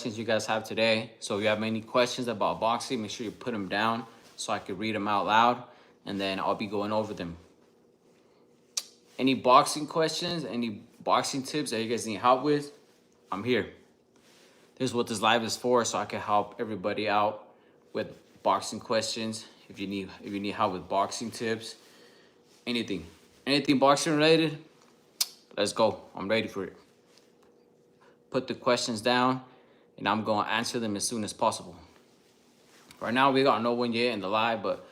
questions you guys have today. So if you have any questions about boxing, make sure you put them down so I can read them out loud, and then I'll be going over them. Any boxing questions, any boxing tips that you guys need help with, I'm here. This is what this live is for, so I can help everybody out with boxing questions. If you need help with boxing tips, anything boxing related, let's go. I'm ready for it. Put the questions down, and I'm gonna answer them as soon as possible. Right now, we got no one yet in the live, but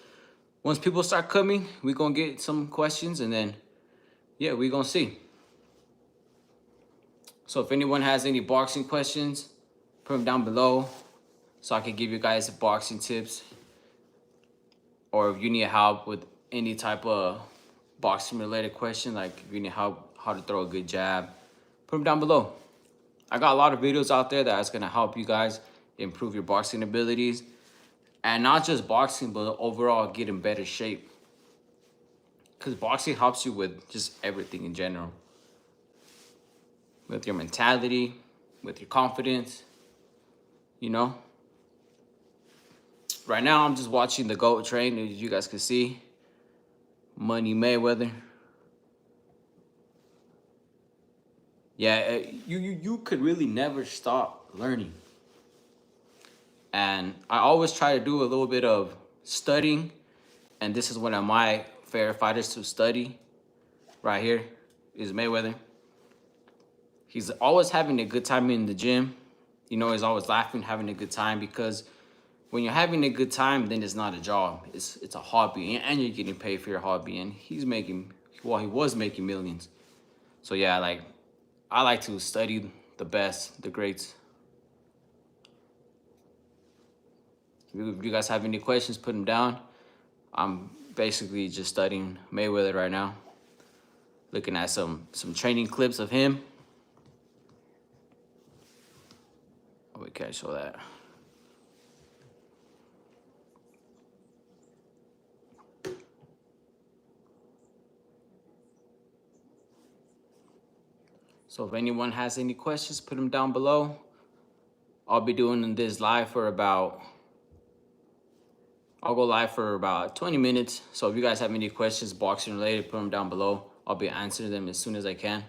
once people start coming, we gonna get some questions, and then yeah, we gonna see. So if anyone has any boxing questions, put them down below so I can give you guys boxing tips. Or if you need help with any type of boxing related question, like if you need help how to throw a good jab, put them down below. I got a lot of videos out there that's gonna help you guys improve your boxing abilities. And not just boxing, but overall get in better shape. Because boxing helps you with just everything in general. With your mentality, with your confidence, you know. Right now, I'm just watching the GOAT train, as you guys can see. Money Mayweather. Yeah, you could really never stop learning. And I always try to do a little bit of studying. And this is one of my favorite fighters to study. Right here is Mayweather. He's always having a good time in the gym. You know, he's always laughing, having a good time, because when you're having a good time, then it's not a job. It's a hobby, and you're getting paid for your hobby. And he was making millions. So yeah, I like to study the best, the greats. If you guys have any questions, put them down. I'm basically just studying Mayweather right now. Looking at some training clips of him. Oh, we can't show that. So if anyone has any questions, put them down below. I'll be doing this live for I'll go live for about 20 minutes. So if you guys have any questions, boxing related, put them down below. I'll be answering them as soon as I can.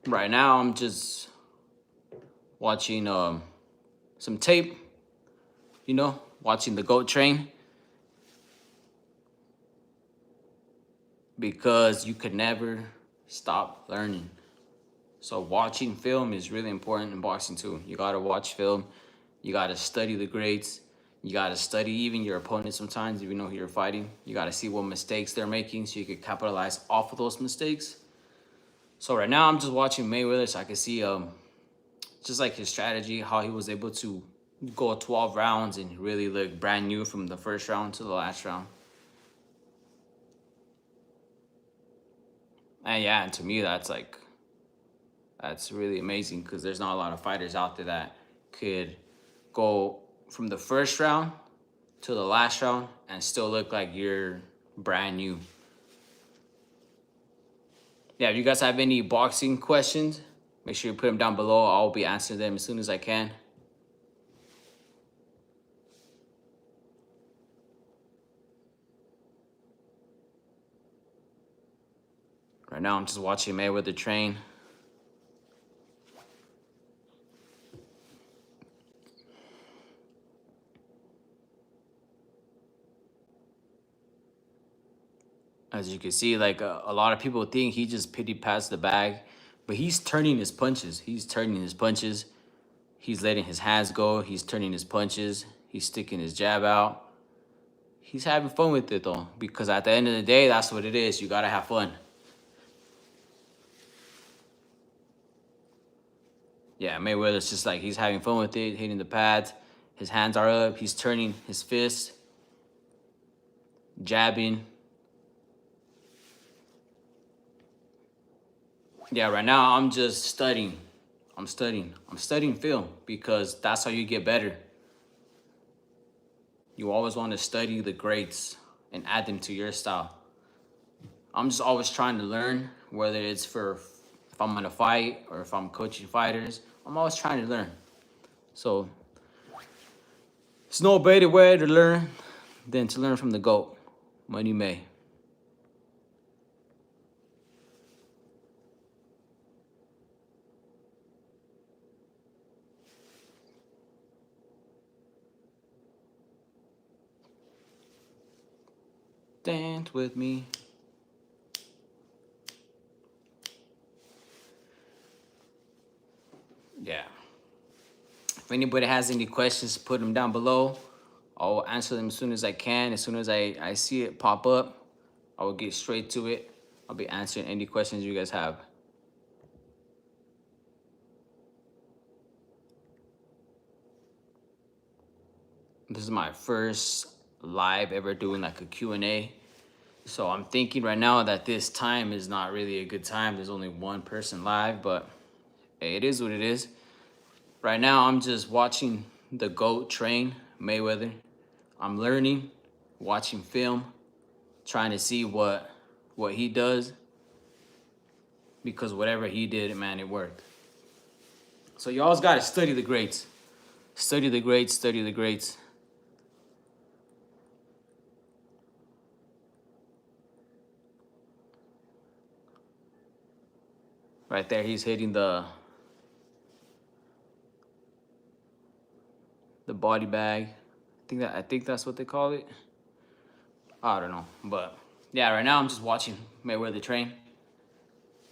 Right now, I'm just watching some tape, you know, watching the GOAT train. Because you could never stop learning. So watching film is really important in boxing too. You gotta watch film. You gotta study the greats. You gotta study even your opponent sometimes if you know who you're fighting. You gotta see what mistakes they're making so you can capitalize off of those mistakes. So right now I'm just watching Mayweather so I can see just like his strategy, how he was able to go 12 rounds and really look brand new from the first round to the last round. And yeah, and to me, that's really amazing, because there's not a lot of fighters out there that could go from the first round to the last round and still look like you're brand new. Yeah, if you guys have any boxing questions, make sure you put them down below. I'll be answering them as soon as I can. Right now, I'm just watching Mayweather train. As you can see, like a lot of people think he just pity passed the bag, but he's turning his punches. He's turning his punches. He's letting his hands go. He's turning his punches. He's sticking his jab out. He's having fun with it though, because at the end of the day, that's what it is. You gotta have fun. Yeah, Mayweather's just like, he's having fun with it, hitting the pads. His hands are up. He's turning his fists, jabbing. Yeah, right now I'm just studying. I'm studying film, because that's how you get better. You always want to study the greats and add them to your style. I'm just always trying to learn whether it's for if I'm gonna fight or if I'm coaching fighters. I'm always trying to learn. So there's no better way to learn than to learn from the GOAT, Money May. Dance with me. Yeah. If anybody has any questions, put them down below. I'll answer them as soon as I can. As soon as I see it pop up, I will get straight to it. I'll be answering any questions you guys have. This is my first live ever doing like a Q&A. So I'm thinking right now that this time is not really a good time. There's only one person live, but hey, it is what it is. Right now, I'm just watching the GOAT train, Mayweather. I'm learning, watching film, trying to see what he does. Because whatever he did, man, it worked. So you always got to study the greats. Study the greats, study the greats. Right there, he's hitting the body bag. I think that's what they call it. I don't know, but yeah, right now I'm just watching Mayweather train.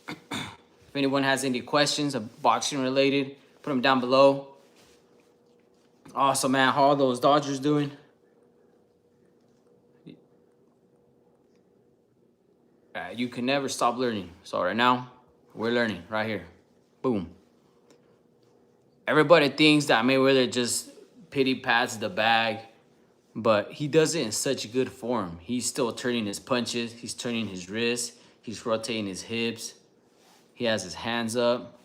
If anyone has any questions of boxing related, put them down below. Also, man, how are those Dodgers doing? You can never stop learning. So right now, we're learning right here. Boom. Everybody thinks that Mayweather just pity pats the bag, but he does it in such good form. He's still turning his punches. He's turning his wrists. He's rotating his hips. He has his hands up.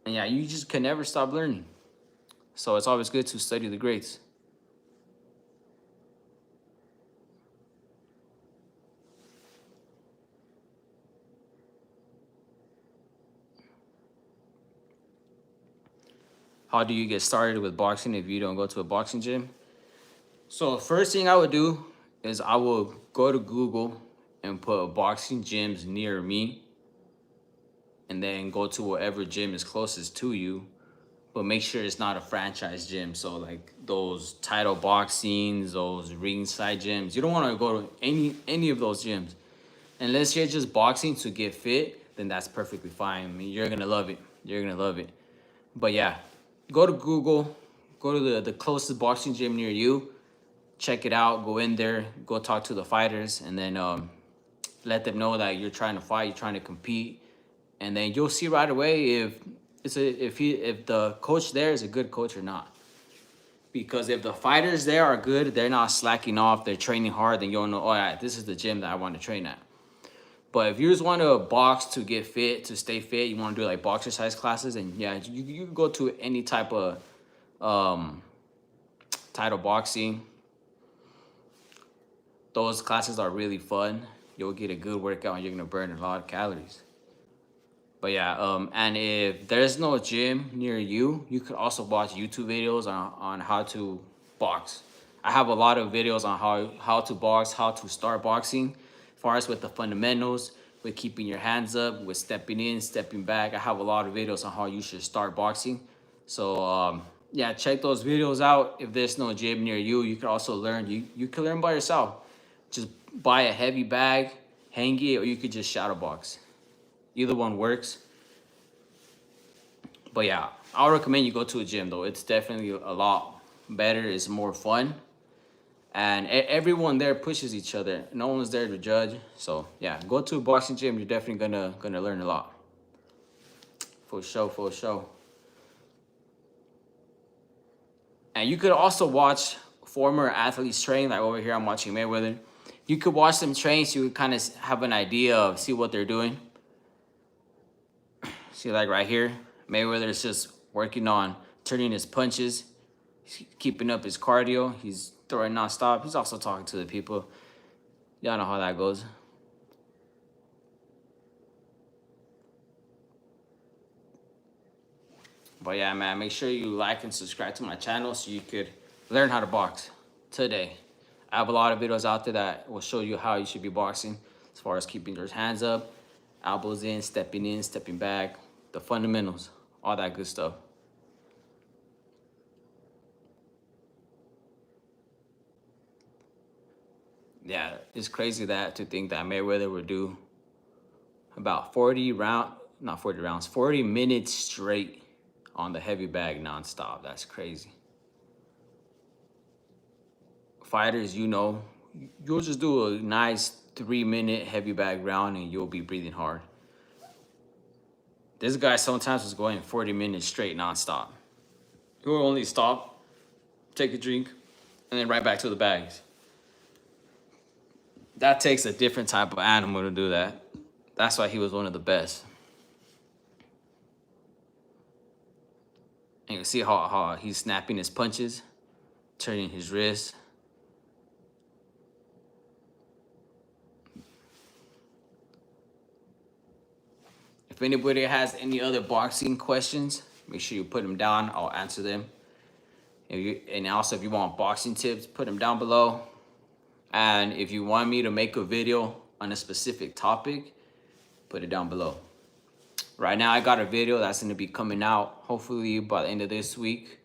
And yeah, you just can never stop learning. So it's always good to study the greats. How do you get started with boxing if you don't go to a boxing gym? So first thing I would do is I will go to Google and put boxing gyms near me, and then go to whatever gym is closest to you, but make sure it's not a franchise gym. So like those title boxings, those ringside gyms, you don't want to go to any of those gyms. Unless you're just boxing to get fit, then that's perfectly fine. I mean, you're gonna love it. You're gonna love it. But yeah, go to Google, go to the closest boxing gym near you, check it out, go in there, go talk to the fighters, and then let them know that you're trying to fight, you're trying to compete, and then you'll see right away if the coach there is a good coach or not. Because if the fighters there are good, they're not slacking off, they're training hard, then you'll know, oh yeah, this is the gym that I want to train at. But if you just want to box to get fit, to stay fit, you want to do like boxercise classes, and yeah, you can go to any type of title boxing. Those classes are really fun. You'll get a good workout and you're gonna burn a lot of calories. But yeah, and if there's no gym near you, you could also watch YouTube videos on how to box. I have a lot of videos on how to box, how to start boxing, as far as with the fundamentals, with keeping your hands up, with stepping in, stepping back. I have a lot of videos on how you should start boxing. So yeah, check those videos out. If there's no gym near you, you can also learn. You can learn by yourself. Just buy a heavy bag, hang it, or you could just shadow box. Either one works. But yeah, I'll recommend you go to a gym though. It's definitely a lot better. It's more fun. And everyone there pushes each other. No one's there to judge. So yeah, go to a boxing gym. You're definitely gonna learn a lot. For sure, for sure. And you could also watch former athletes train. Like over here, I'm watching Mayweather. You could watch them train so you could kind of have an idea of see what they're doing. See, like right here, Mayweather is just working on turning his punches. He's keeping up his cardio. He's throwing nonstop. He's also talking to the people. Y'all know how that goes. But yeah, man, make sure you like and subscribe to my channel so you could learn how to box today. I have a lot of videos out there that will show you how you should be boxing as far as keeping your hands up, elbows in, stepping back, the fundamentals, all that good stuff. Yeah, it's crazy that to think that Mayweather would do about 40 rounds, 40 minutes straight on the heavy bag nonstop. That's crazy. Fighters, you'll just do a nice 3 minute heavy bag round and you'll be breathing hard. This guy sometimes was going 40 minutes straight nonstop. He will only stop, take a drink, and then right back to the bags. That takes a different type of animal to do that. That's why he was one of the best. And you see how he's snapping his punches, turning his wrist. If anybody has any other boxing questions, make sure you put them down. I'll answer them. And also, if you want boxing tips, put them down below. And if you want me to make a video on a specific topic, put it down below. Right now, I got a video that's going to be coming out hopefully by the end of this week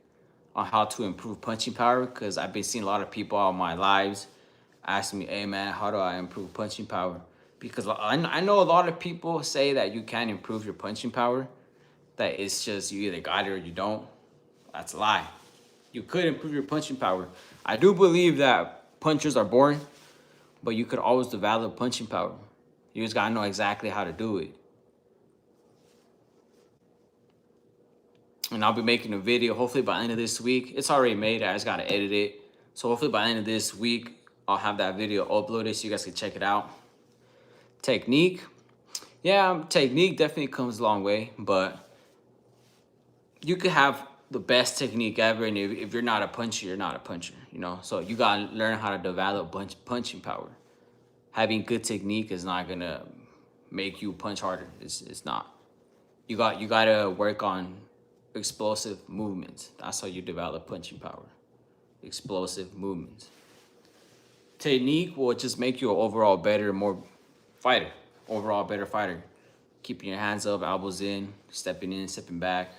on how to improve punching power, because I've been seeing a lot of people on my lives asking me, hey man, how do I improve punching power? Because I know a lot of people say that you can improve your punching power, that it's just you either got it or you don't. That's a lie. You could improve your punching power. I do believe that punchers are born, but you could always develop punching power. You just gotta know exactly how to do it. And I'll be making a video hopefully by the end of this week. It's already made, I just gotta edit it. So hopefully by the end of this week, I'll have that video uploaded so you guys can check it out. Technique. Yeah, technique definitely comes a long way, but you could have the best technique ever, and if you're not a puncher, you're not a puncher, So you gotta learn how to develop punching power. Having good technique is not gonna make you punch harder. It's not. You gotta work on explosive movements. That's how you develop punching power. Explosive movements. Technique will just make you an overall better, more fighter. Overall better fighter. Keeping your hands up, elbows in, stepping back.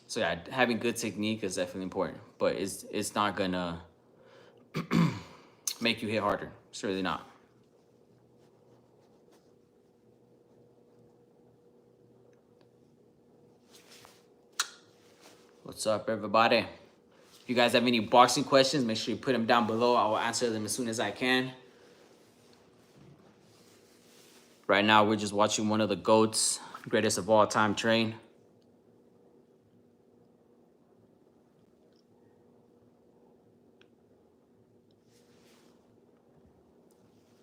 So yeah, having good technique is definitely important, but it's not gonna make you hit harder. It's really not. What's up, everybody? If you guys have any boxing questions, make sure you put them down below. I will answer them as soon as I can. Right now, we're just watching one of the GOATs, greatest of all time, train.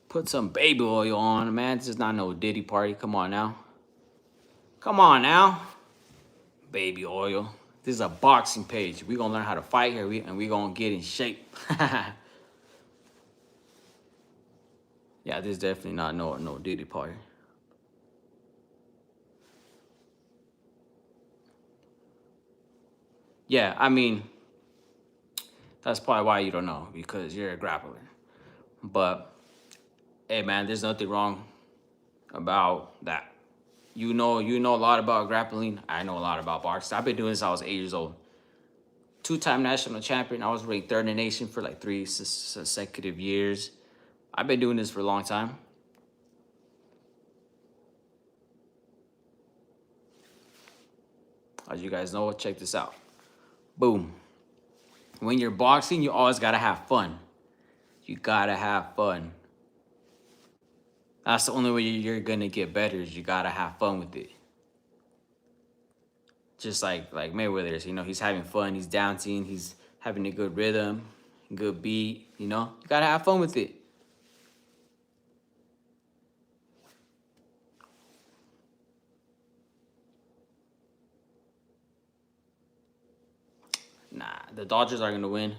Put some baby oil on, man. This is not no Diddy party. Come on now. Come on now. Baby oil. This is a boxing page. We're going to learn how to fight here, and we're going to get in shape. Yeah, this is definitely not no Diddy party. Yeah, I mean, that's probably why you don't know, because you're a grappler. But, hey, man, there's nothing wrong about that. You know a lot about grappling. I know a lot about boxing. I've been doing this since I was 8 years old. 2-time national champion. I was ranked third in the nation for like 3 consecutive years. I've been doing this for a long time. As you guys know, check this out. Boom. When you're boxing, you always gotta have fun. You gotta have fun. That's the only way you're gonna get better, is you gotta have fun with it. Just like Mayweather's, he's having fun, he's dancing, he's having a good rhythm, good beat, you gotta have fun with it. Nah, the Dodgers are gonna win.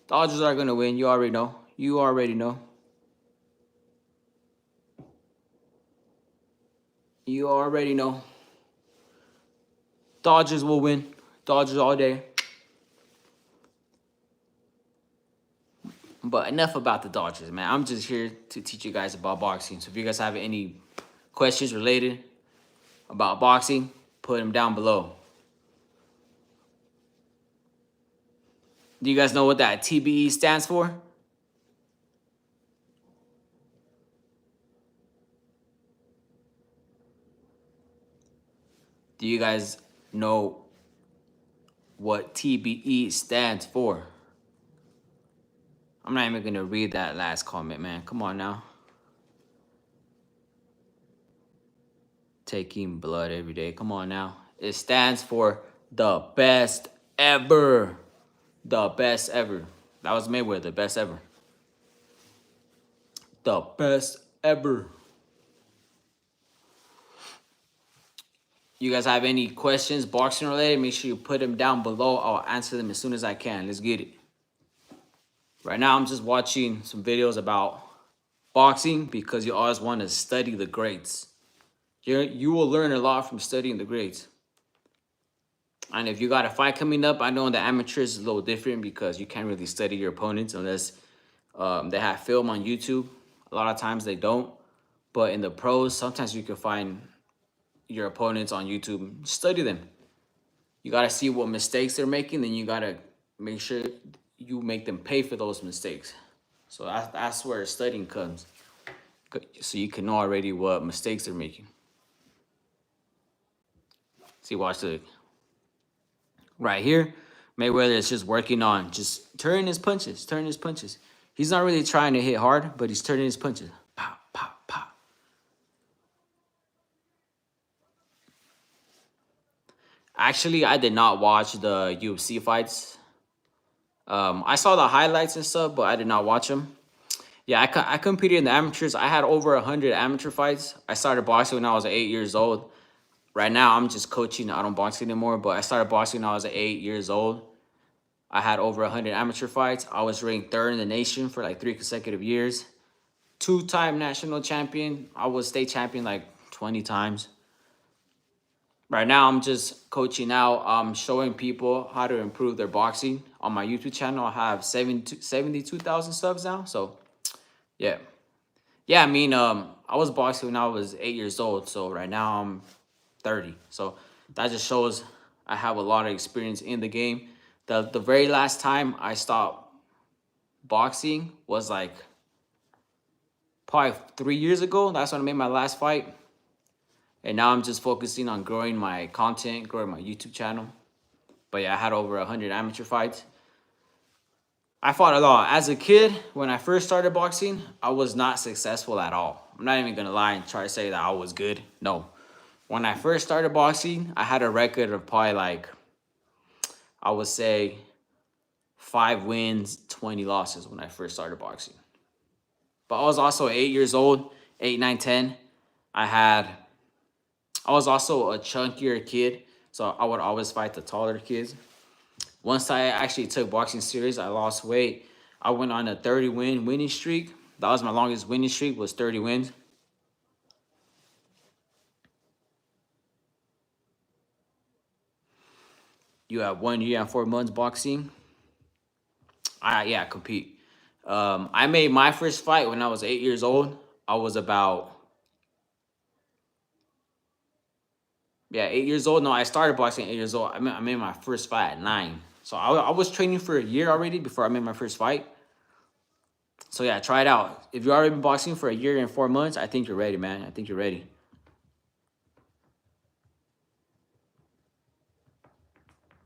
Dodgers are gonna win, you already know. You already know. You already know. Dodgers will win. Dodgers all day. But enough about the Dodgers, man. I'm just here to teach you guys about boxing. So if you guys have any questions related about boxing, put them down below. Do you guys know what that TBE stands for? Do you guys know what TBE stands for? I'm not even gonna read that last comment, man. Come on now. Taking blood every day. Come on now. It stands for the best ever. The best ever. That was Mayweather, the best ever. The best ever. You guys have any questions boxing related? Make sure you put them down below. I'll answer them as soon as I can. Let's get it. Right now, I'm just watching some videos about boxing because you always want to study the greats. You will learn a lot from studying the greats. And if you got a fight coming up, I know in the amateurs is a little different because you can't really study your opponents unless they have film on YouTube. A lot of times they don't. But in the pros, sometimes you can find your opponents on YouTube. Study them. You got to see what mistakes they're making. Then you got to make sure you make them pay for those mistakes. So that's where studying comes. So you can know already what mistakes they're making. See, watch the right here. Mayweather is just working on just turning his punches, He's not really trying to hit hard, but he's turning his punches. Pow, pow, pow. Actually, I did not watch the UFC fights. I saw the highlights and stuff, but I did not watch them. Yeah, I competed in the amateurs. I had over 100 amateur fights. I started boxing when I was 8 years old. Right now, I'm just coaching. I don't box anymore, but I started boxing when I was 8 years old. I had over 100 amateur fights. I was ranked third in the nation for like 3 consecutive years. 2-time national champion. I was state champion like 20 times. Right now, I'm just coaching out. I'm showing people how to improve their boxing. On my YouTube channel, I have 72,000 subs now. So, yeah. Yeah, I mean, I was boxing when I was 8 years old. So, right now, I'm 30. So, that just shows I have a lot of experience in the game. The very last time I stopped boxing was like probably 3 years ago. That's when I made my last fight. And now I'm just focusing on growing my content, growing my YouTube channel. But yeah, I had over 100 amateur fights. I fought a lot. As a kid, when I first started boxing, I was not successful at all. I'm not even going to lie and try to say that I was good. No. When I first started boxing, I had a record of probably like, I would say 5 wins, 20 losses when I first started boxing. But I was also 8 years old, 8, 9, 10. I was also a chunkier kid, so I would always fight the taller kids. Once I actually took boxing serious, I lost weight. I went on a 30-win winning streak. That was my longest winning streak, was 30 wins. You have 1 year and 4 months boxing. Yeah, compete. I made my first fight when I was 8 years old. I was about 8 years old. No, I started boxing at 8 years old. I made my first fight at 9. So I was training for a year already before I made my first fight. So yeah, try it out. If you've already been boxing for a year and 4 months, I think you're ready, man. I think you're ready.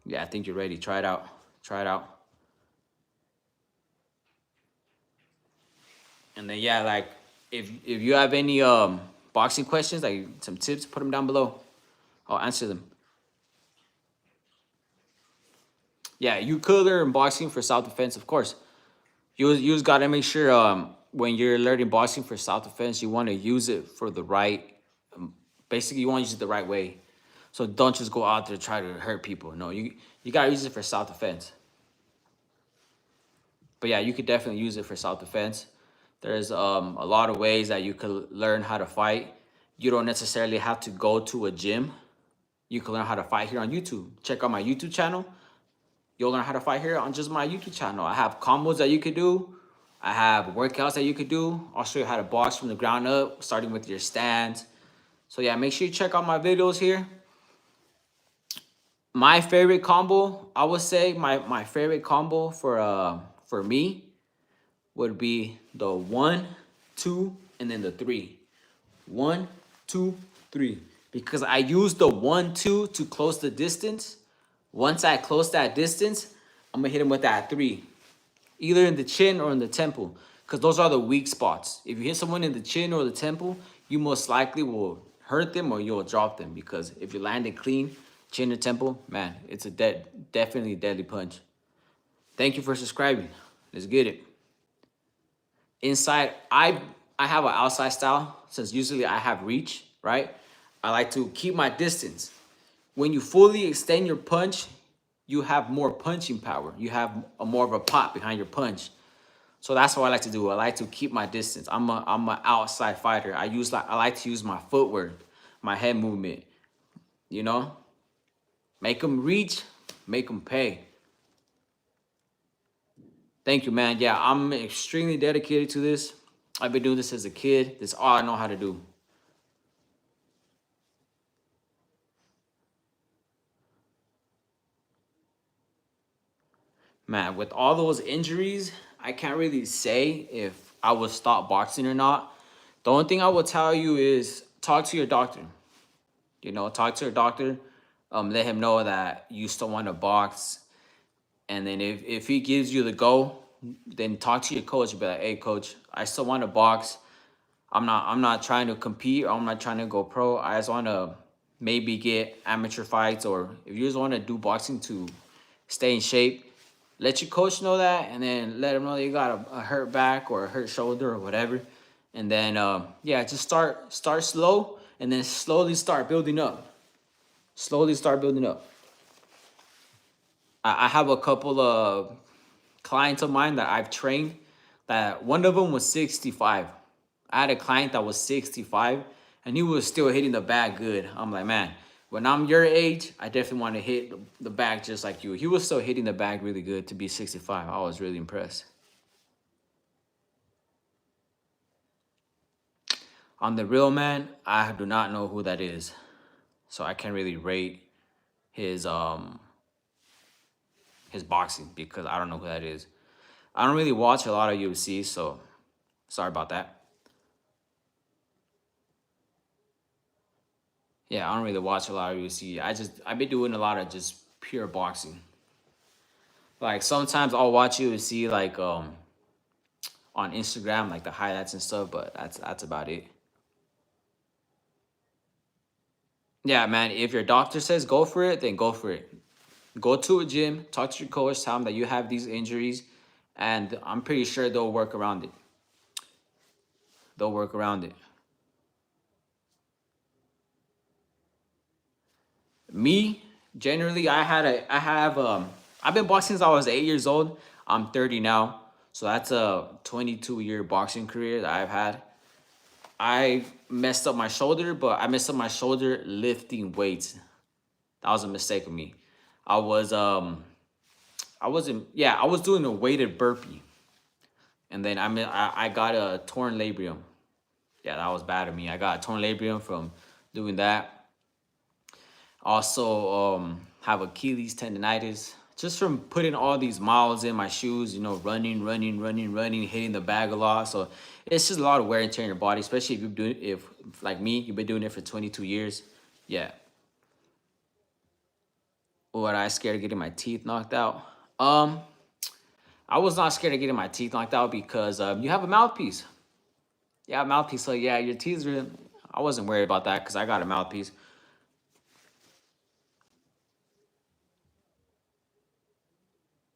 Yeah, I think you're ready. Try it out. Try it out. And then yeah, like if you have any boxing questions, like some tips, put them down below. I'll answer them. Yeah, you could learn boxing for self-defense, of course. You just gotta make sure when you're learning boxing for self-defense, you want to use it for the right. Basically, you want to use it the right way. So don't just go out there try to hurt people. No, you gotta use it for self-defense. But yeah, you could definitely use it for self-defense. There's a lot of ways that you could learn how to fight. You don't necessarily have to go to a gym. You can learn how to fight here on YouTube. Check out my YouTube channel. You'll learn how to fight here on just my YouTube channel. I have combos that you could do. I have workouts that you could do. I'll show you how to box from the ground up, starting with your stance. So yeah, make sure you check out my videos here. My favorite combo, I would say my favorite combo for me would be the 1, 2, and then the 3. 1, 2, 3. Because I use the 1, 2 to close the distance. Once I close that distance, I'm gonna hit him with that 3, either in the chin or in the temple, because those are the weak spots. If you hit someone in the chin or the temple, you most likely will hurt them or you'll drop them, because if you land it clean, chin or temple, man, it's a definitely deadly punch. Thank you for subscribing. Let's get it. Inside, I have an outside style, since usually I have reach, right? I like to keep my distance. When you fully extend your punch, you have more punching power. You have more of a pop behind your punch. So that's what I like to do. I like to keep my distance. I'm an outside fighter. I like to use my footwork, my head movement. You know, make them reach, make them pay. Thank you, man. Yeah, I'm extremely dedicated to this. I've been doing this as a kid. This is all I know how to do. Man, with all those injuries, I can't really say if I would stop boxing or not. The only thing I will tell you is talk to your doctor. You know, talk to your doctor. Let him know that you still want to box. And then if he gives you the go, then talk to your coach. Be like, hey, coach, I still want to box. I'm not trying to compete, or I'm not trying to go pro. I just want to maybe get amateur fights, or if you just want to do boxing to stay in shape, let your coach know that, and then let him know that you got a hurt back or a hurt shoulder or whatever. And then yeah, just start slow, and then slowly start building up. Slowly start building up. I have a couple of clients of mine that I've trained, that one of them was 65. I had a client that was 65 and he was still hitting the bag good. I'm like, man, when I'm your age, I definitely want to hit the bag just like you. He was still hitting the bag really good to be 65. I was really impressed. On the real man, I do not know who that is. So I can't really rate his boxing, because I don't know who that is. I don't really watch a lot of UFC, so sorry about that. Yeah, I don't really watch a lot of UFC. I've been doing a lot of just pure boxing. Like sometimes I'll watch UFC like on Instagram, like the highlights and stuff, but that's about it. Yeah, man, if your doctor says go for it, then go for it. Go to a gym, talk to your coach, tell them that you have these injuries, and I'm pretty sure they'll work around it. They'll work around it. Me, generally, I've been boxing since I was 8 years old. I'm 30 now, so that's a 22-year boxing career that I've had. I messed up my shoulder, but I messed up my shoulder lifting weights. That was a mistake of me. I was I wasn't yeah, I was doing a weighted burpee. And then I got a torn labrum. Yeah, that was bad of me. I got a torn labrum from doing that. Also have Achilles tendonitis just from putting all these miles in my shoes, you know, running, hitting the bag a lot. So it's just a lot of wear and tear in your body, especially if like me, you've been doing it for 22 years. Yeah. Or I scared of getting my teeth knocked out. Um, I was not scared of getting my teeth knocked out because you have a mouthpiece. Yeah, a mouthpiece. So yeah, your teeth are. I wasn't worried about that because I got a mouthpiece.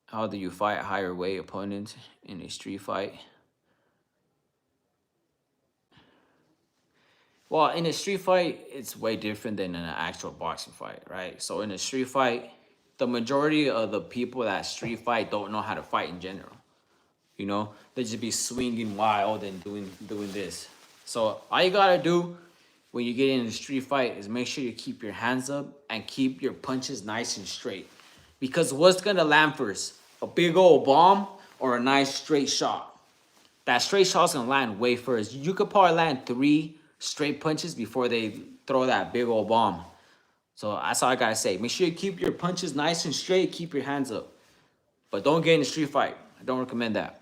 How do you fight higher weight opponents in a street fight? Well, in a street fight, it's way different than in an actual boxing fight, right? So in a street fight, the majority of the people that street fight don't know how to fight in general. You know, they just be swinging wild and doing this. So all you gotta do when you get in a street fight is make sure you keep your hands up and keep your punches nice and straight. Because what's gonna land first? A big old bomb or a nice straight shot? That straight shot's gonna land way first. You could probably land 3 straight punches before they throw that big old bomb. So that's all I gotta say. Make sure you keep your punches nice and straight, keep your hands up. But don't get in a street fight. I don't recommend that.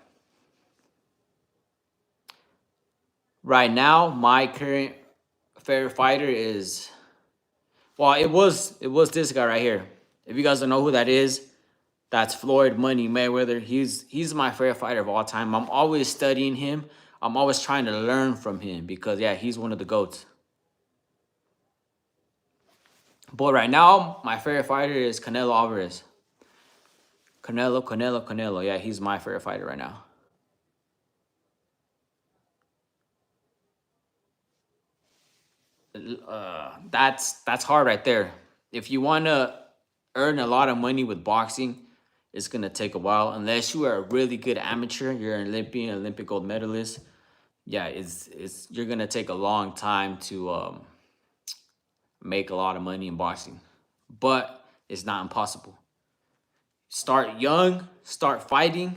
Right now, my current favorite fighter is, well, it was this guy right here. If you guys don't know who that is, that's Floyd Money Mayweather. He's my favorite fighter of all time. I'm always studying him. I'm always trying to learn from him because yeah, he's one of the GOATs. But right now, my favorite fighter is Canelo Alvarez. Canelo. Yeah, he's my favorite fighter right now. That's hard right there. If you want to earn a lot of money with boxing, it's gonna take a while. Unless you are a really good amateur, you're an Olympian, Olympic gold medalist. Yeah, it's you're gonna take a long time to make a lot of money in boxing, but it's not impossible. Start young, start fighting,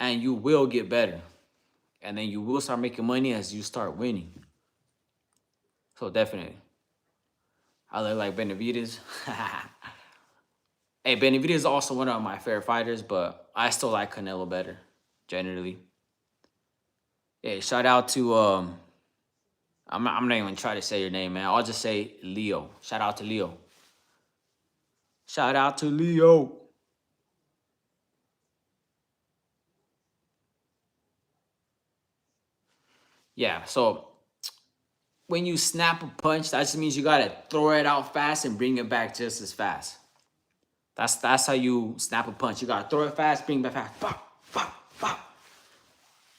and you will get better. And then you will start making money as you start winning. So definitely. I look like Benavidez. Hey, Benavidez is also one of my favorite fighters, but I still like Canelo better, generally. Hey, shout out to I'm not even trying to say your name, man. I'll just say Leo. Shout out to Leo. Shout out to Leo. Yeah, so when you snap a punch, that just means you gotta throw it out fast and bring it back just as fast. That's how you snap a punch. You gotta throw it fast, bring it back fast. Pop, pop, pop.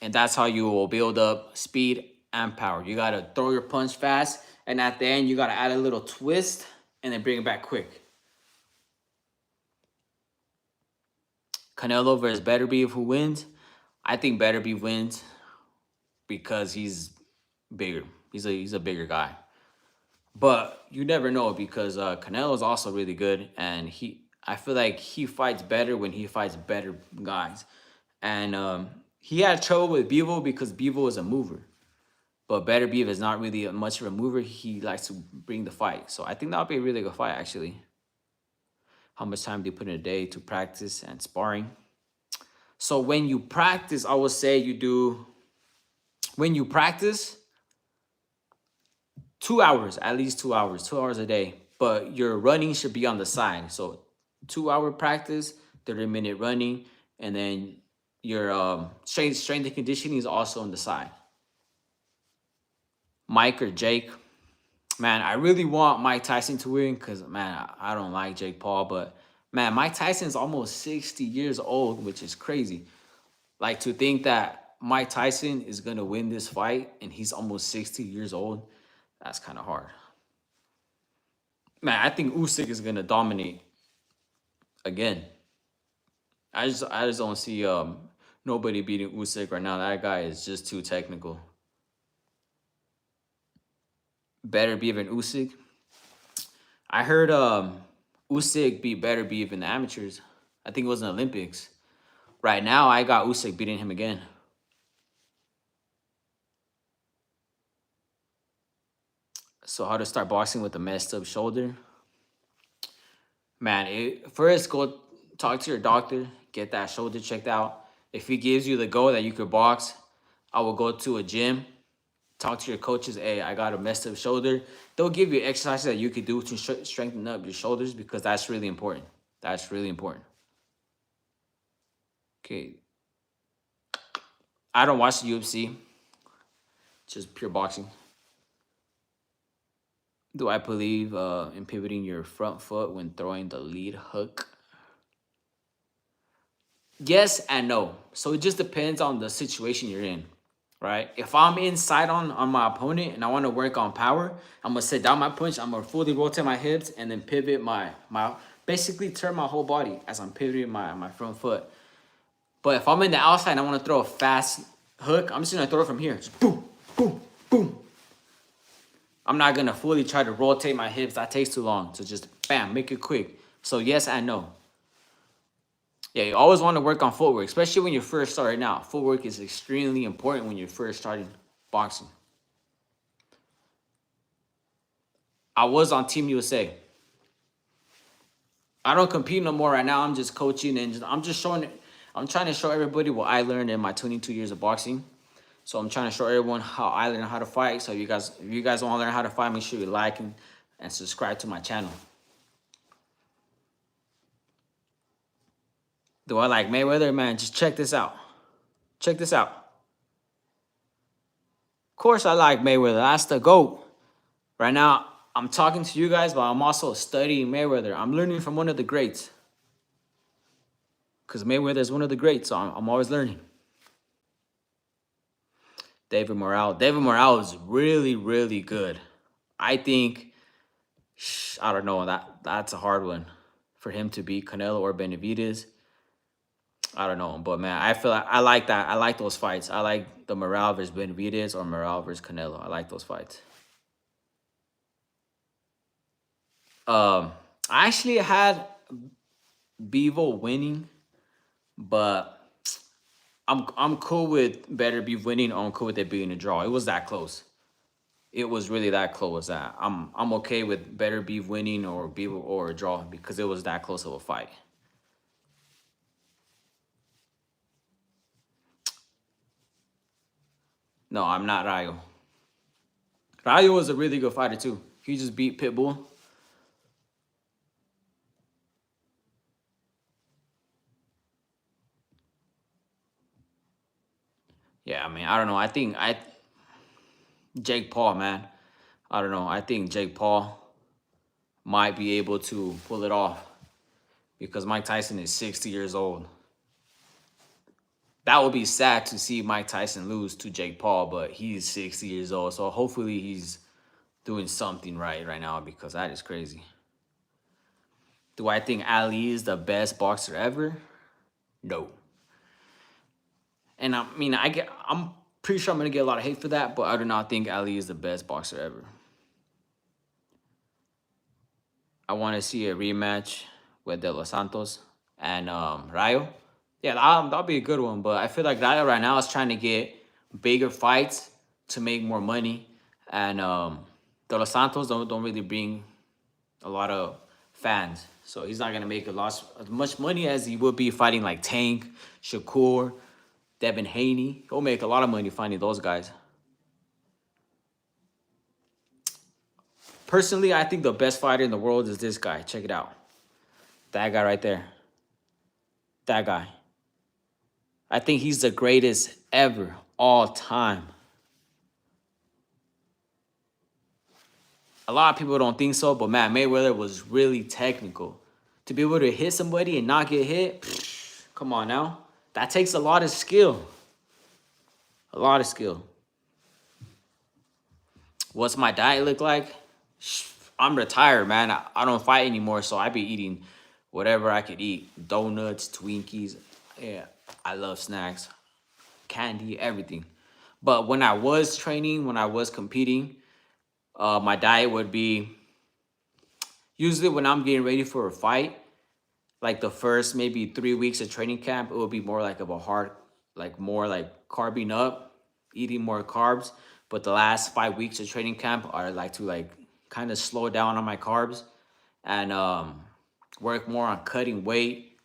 And that's how you will build up speed and power. You gotta throw your punch fast, and at the end, you gotta add a little twist and then bring it back quick. Canelo versus Beterbiev, who wins? I think Beterbiev wins because he's bigger. He's a bigger guy. But you never know because Canelo is also really good, and I feel like he fights better when he fights better guys. And he had trouble with Bivol because Bivol is a mover. But Beterbiev is not really much of a mover. He likes to bring the fight. So I think that'll be a really good fight, actually. How much time do you put in a day to practice and sparring? So when you practice, I would say when you practice, 2 hours, at least 2 hours, 2 hours a day. But your running should be on the side. So 2 hour practice, 30-minute running, and then your strength and conditioning is also on the side. Mike or Jake, man, I really want Mike Tyson to win because, man, I don't like Jake Paul. But, man, Mike Tyson's almost 60 years old, which is crazy. Like, to think that Mike Tyson is going to win this fight and he's almost 60 years old, that's kind of hard. Man, I think Usyk is going to dominate again. I just don't see nobody beating Usyk right now. That guy is just too technical. Beterbiev and Usyk. I heard Usyk beat Beterbiev in the amateurs. I think it was in the Olympics. Right now, I got Usyk beating him again. So how to start boxing with a messed up shoulder? Man, first go talk to your doctor, get that shoulder checked out. If he gives you the go that you could box, I will go to a gym, talk to your coaches. Hey, I got a messed up shoulder. They'll give you exercises that you could do to strengthen up your shoulders because that's really important. That's really important. Okay. I don't watch the UFC, just pure boxing. Do I believe in pivoting your front foot when throwing the lead hook? Yes and no. So it just depends on the situation you're in, right? If I'm inside on my opponent and I want to work on power, I'm going to sit down my punch, I'm going to fully rotate my hips and then pivot my basically turn my whole body as I'm pivoting my front foot. But if I'm in the outside and I want to throw a fast hook, I'm just going to throw it from here. Just boom, boom, boom. I'm not gonna fully try to rotate my hips. That takes too long. So just bam, make it quick. So yes and no. Yeah, you always want to work on footwork, especially when you're first starting out. Footwork is extremely important when you're first starting boxing. I was on Team USA. I don't compete no more right now. I'm just coaching and I'm just showing. I'm trying to show everybody what I learned in my 22 years of boxing. So I'm trying to show everyone how I learned how to fight. So if you guys want to learn how to fight, make sure you like and subscribe to my channel. Do I like Mayweather? Man, just check this out. Check this out. Of course I like Mayweather. That's the GOAT. Right now, I'm talking to you guys, but I'm also studying Mayweather. I'm learning from one of the greats. Because Mayweather is one of the greats, so I'm always learning. David Morale. David Morale is really, really good. I think, I don't know, that's a hard one for him to beat Canelo or Benavidez. I don't know, but man, I feel like I like that. I like those fights. I like the Morale versus Benavidez or Morale versus Canelo. I like those fights. I actually had Bivol winning, but I'm cool with better be winning. I'm cool with it being a draw. It was that close. It was really that close that I'm okay with better be winning or be or a draw because it was that close of a fight. No, I'm not Rayo. Rayo was a really good fighter too. He just beat Pitbull. Yeah, I mean, I don't know. I think I Jake Paul, man. I don't know. I think Jake Paul might be able to pull it off because Mike Tyson is 60 years old. That would be sad to see Mike Tyson lose to Jake Paul, but he's 60 years old. So hopefully he's doing something right now because that is crazy. Do I think Ali is the best boxer ever? No. And I mean, I'm pretty sure I'm gonna get a lot of hate for that, but I do not think Ali is the best boxer ever. I want to see a rematch with De Los Santos and Rayo. Yeah, that'll be a good one. But I feel like Rayo right now is trying to get bigger fights to make more money, and De Los Santos don't really bring a lot of fans, so he's not gonna make as much money as he would be fighting like Tank, Shakur, Devin Haney. He'll make a lot of money fighting those guys. Personally, I think the best fighter in the world is this guy. Check it out. That guy right there. That guy. I think he's the greatest ever, all time. A lot of people don't think so, but man, Mayweather was really technical. To be able to hit somebody and not get hit, come on now. That takes a lot of skill. A lot of skill. What's my diet look like? I'm retired, man. I don't fight anymore, so I be eating whatever I could eat. Donuts, Twinkies. Yeah, I love snacks. Candy, everything. But when I was training, when I was competing, my diet would be usually when I'm getting ready for a fight, like the first maybe 3 weeks of training camp, it would be more like of a hard, like more like carbing up, eating more carbs. But the last 5 weeks of training camp are like to like kind of slow down on my carbs and work more on cutting weight,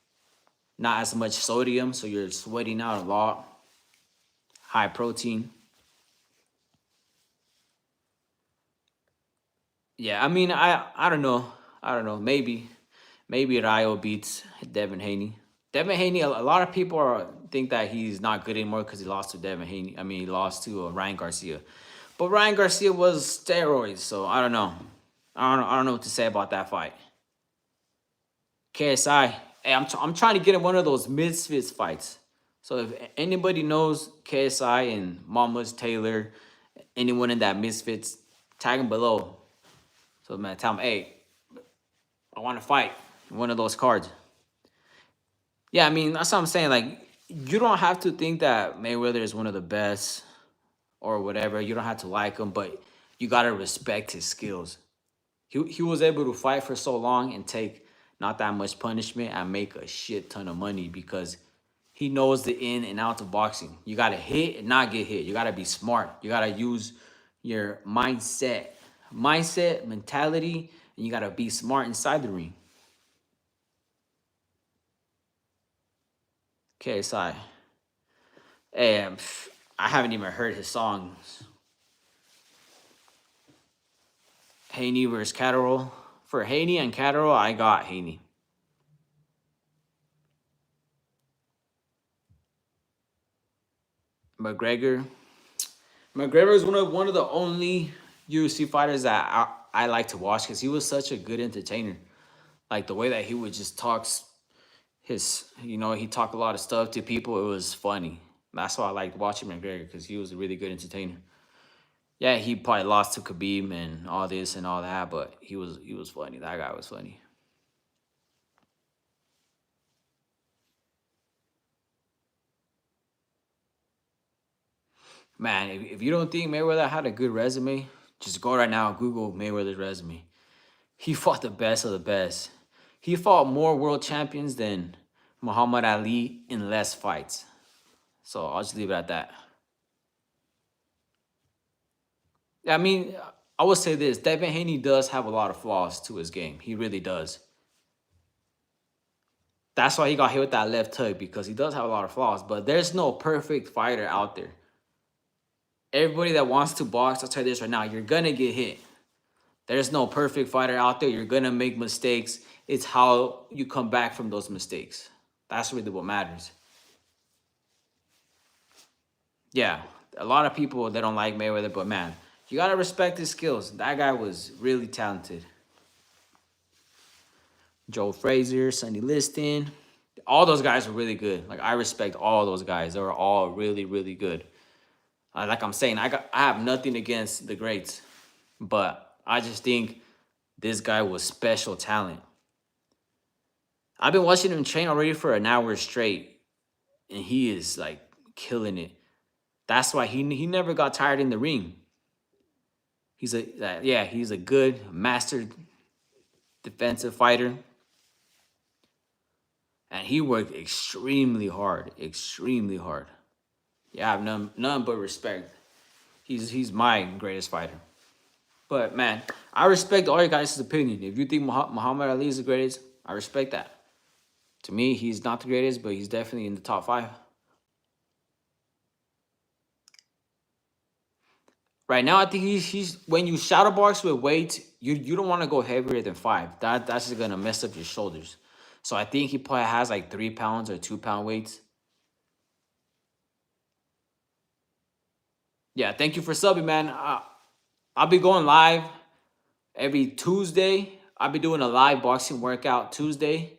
not as much sodium, so you're sweating out a lot. High protein. Yeah, I mean, I don't know. I don't know. Maybe Rayo beats Devin Haney. Devin Haney. A lot of people think that he's not good anymore because he lost to Devin Haney. I mean, he lost to Ryan Garcia, but Ryan Garcia was steroids, so I don't know. I don't know what to say about that fight. KSI. Hey, I'm trying to get in one of those misfits fights. So if anybody knows KSI and Mamas Taylor, anyone in that misfits, tag them below. So man, tell them, hey, I want to fight one of those cards. Yeah, I mean that's what I'm saying. Like you don't have to think that Mayweather is one of the best or whatever. You don't have to like him, but you gotta respect his skills. He was able to fight for so long and take not that much punishment and make a shit ton of money because he knows the in and out of boxing. You gotta hit and not get hit. You gotta be smart. You gotta use your mentality, and you gotta be smart inside the ring. Okay, so I haven't even heard his songs. Haney versus Catterall. For Haney and Catterall, I got Haney. McGregor. McGregor is one of the only UFC fighters that I like to watch because he was such a good entertainer. Like the way that he would just talk he talked a lot of stuff to people. It was funny. That's why I liked watching McGregor because he was a really good entertainer. Yeah, he probably lost to Khabib and all this and all that, but he was funny. That guy was funny. Man, if you don't think Mayweather had a good resume, just go right now, Google Mayweather's resume. He fought the best of the best. He fought more world champions than Muhammad Ali in less fights. So I'll just leave it at that. I mean, I would say this. Devin Haney does have a lot of flaws to his game. He really does. That's why he got hit with that left hook because he does have a lot of flaws. But there's no perfect fighter out there. Everybody that wants to box, I'll tell you this right now, you're going to get hit. There's no perfect fighter out there. You're going to make mistakes. It's how you come back from those mistakes. That's really what matters. Yeah, a lot of people, they don't like Mayweather, but man, you got to respect his skills. That guy was really talented. Joe Frazier, Sonny Liston, all those guys were really good. Like, I respect all those guys. They were all really, really good. Like I'm saying, I have nothing against the greats, but I just think this guy was special talent. I've been watching him train already for an hour straight, and he is like killing it. That's why he never got tired in the ring. He's a good master defensive fighter, and he worked extremely hard, extremely hard. Yeah, I have none but respect. He's my greatest fighter. But man, I respect all your guys' opinion. If you think Muhammad Ali is the greatest, I respect that. To me, he's not the greatest, but he's definitely in the top 5. Right now, I think he's when you shadow box with weight, you don't want to go heavier than 5. That's just gonna mess up your shoulders. So I think he probably has like 3 pounds or 2-pound weights. Yeah, thank you for subbing, man. I'll be going live every Tuesday. I'll be doing a live boxing workout Tuesday.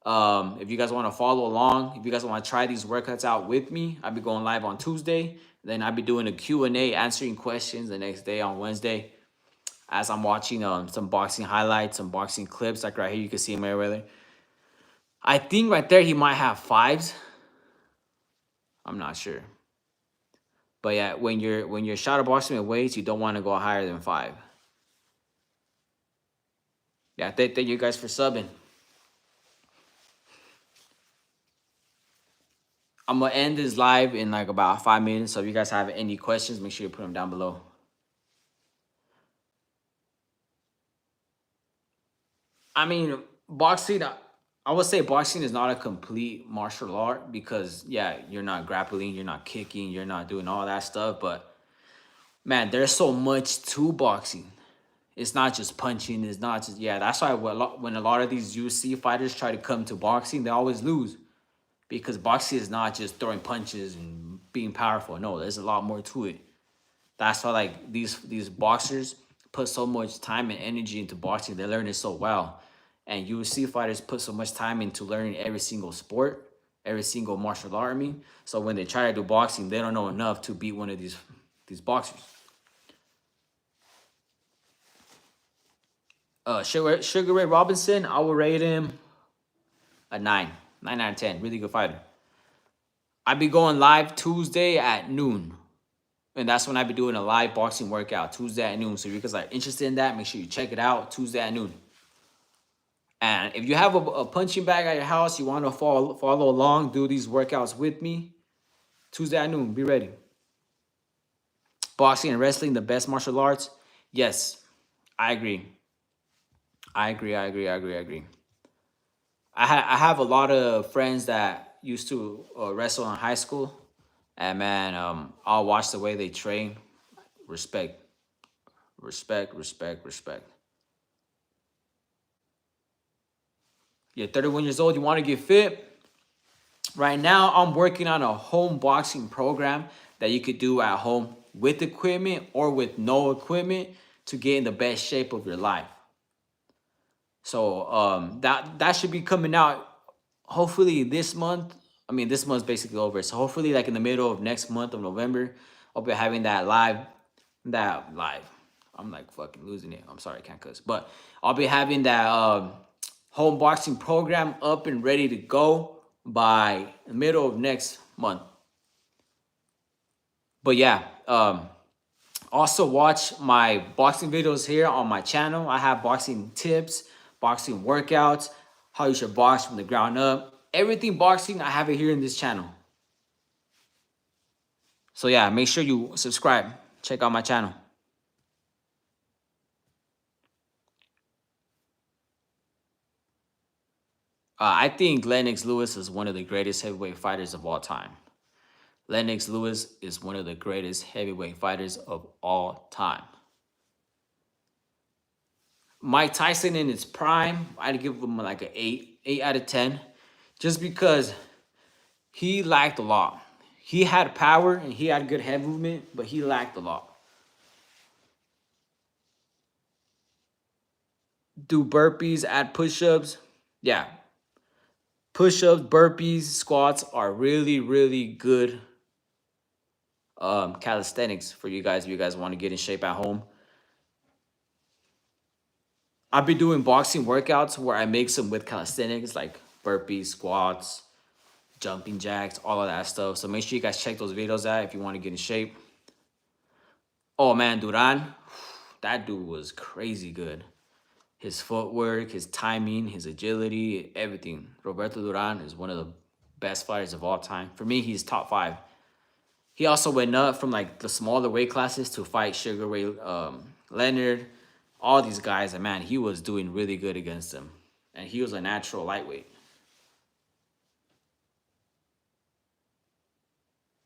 If you guys want to follow along, if you guys want to try these workouts out with me, I'll be going live on Tuesday. Then I'll be doing a Q&A, answering questions the next day on Wednesday. As I'm watching some boxing highlights, some boxing clips, like right here, you can see Mayweather. I think right there he might have 5s. I'm not sure. But yeah, when you're shadow boxing with weights, you don't want to go higher than 5. Yeah, thank you guys for subbing. I'm going to end this live in like about 5 minutes. So if you guys have any questions, make sure you put them down below. I mean, boxing, I would say boxing is not a complete martial art because, yeah, you're not grappling, you're not kicking, you're not doing all that stuff. But, man, there's so much to boxing. It's not just punching. It's not just, yeah, that's why when a lot of these UFC fighters try to come to boxing, they always lose. Because boxing is not just throwing punches and being powerful. No, there's a lot more to it. That's why like these boxers put so much time and energy into boxing. They learn it so well. And UFC fighters put so much time into learning every single sport, every single martial art. I mean, so when they try to do boxing, they don't know enough to beat one of these boxers. Sugar Ray Robinson, I will rate him a 9. 9 out of 10. Really good fighter. I'll be going live Tuesday at noon. And that's when I be doing a live boxing workout Tuesday at noon. So if you guys are interested in that, make sure you check it out Tuesday at noon. And if you have a punching bag at your house, you want to follow along, do these workouts with me, Tuesday at noon, be ready. Boxing and wrestling, the best martial arts? Yes, I agree. I agree, I agree, I agree, I agree. I have a lot of friends that used to wrestle in high school. And man, I'll watch the way they train. Respect, respect, respect, respect. You're 31 years old, you want to get fit? Right now, I'm working on a home boxing program that you could do at home with equipment or with no equipment to get in the best shape of your life. So that should be coming out hopefully this month. I mean, this month's basically over. So hopefully, like in the middle of next month of November, I'll be having that live. That live. I'm like fucking losing it. I'm sorry, I can't cuss. But I'll be having that home boxing program up and ready to go by the middle of next month. But yeah, also watch my boxing videos here on my channel. I have boxing tips, boxing workouts, how you should box from the ground up. Everything boxing, I have it here in this channel. So yeah, make sure you subscribe. Check out my channel. I think Lennox Lewis is one of the greatest heavyweight fighters of all time. Lennox Lewis is one of the greatest heavyweight fighters of all time. Mike Tyson in his prime, I'd give him like an 8 out of 10, just because he lacked a lot. He had power and he had good head movement, but he lacked a lot. Do burpees, add push-ups. Yeah. Push-ups, burpees, squats are really, really good calisthenics for you guys if you guys want to get in shape at home. I've been doing boxing workouts where I mix them with calisthenics like burpees, squats, jumping jacks, all of that stuff. So make sure you guys check those videos out if you want to get in shape. Oh man, Duran, that dude was crazy good. His footwork, his timing, his agility, everything. Roberto Duran is one of the best fighters of all time. For me, he's top 5. He also went up from like the smaller weight classes to fight Sugar Ray Leonard, all these guys. And man, he was doing really good against them. And he was a natural lightweight.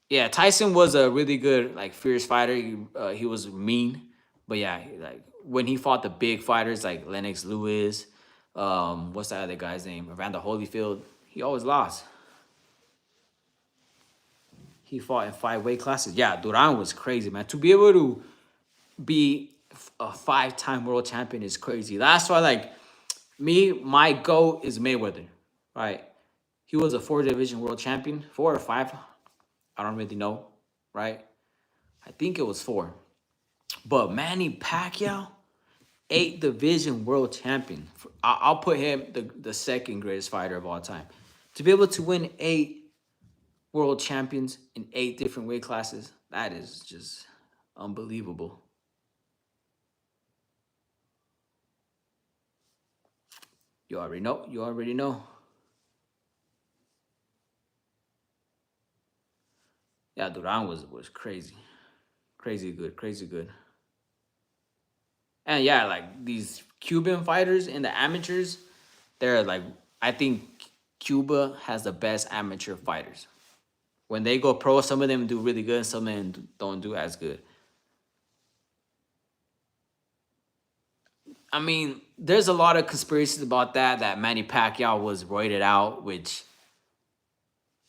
Yeah, Tyson was a really good, like, fierce fighter. He was mean. But yeah, like when he fought the big fighters like Lennox Lewis, what's that other guy's name? Evander Holyfield, he always lost. He fought in 5 weight classes. Yeah, Duran was crazy, man. To be able to be a 5-time world champion is crazy. That's why, like, my GOAT is Mayweather, right? He was a 4-division world champion, 4 or 5. I don't really know, right? I think it was 4. But Manny Pacquiao, 8-division world champion. I'll put him the second greatest fighter of all time. To be able to win 8 world champions in 8 different weight classes, that is just unbelievable. You already know. You already know. Yeah, Duran was crazy. Crazy good. Crazy good. And yeah, like these Cuban fighters in the amateurs, they're like, I think Cuba has the best amateur fighters. When they go pro, some of them do really good, and some of them don't do as good. I mean, there's a lot of conspiracies about that Manny Pacquiao was roided out, which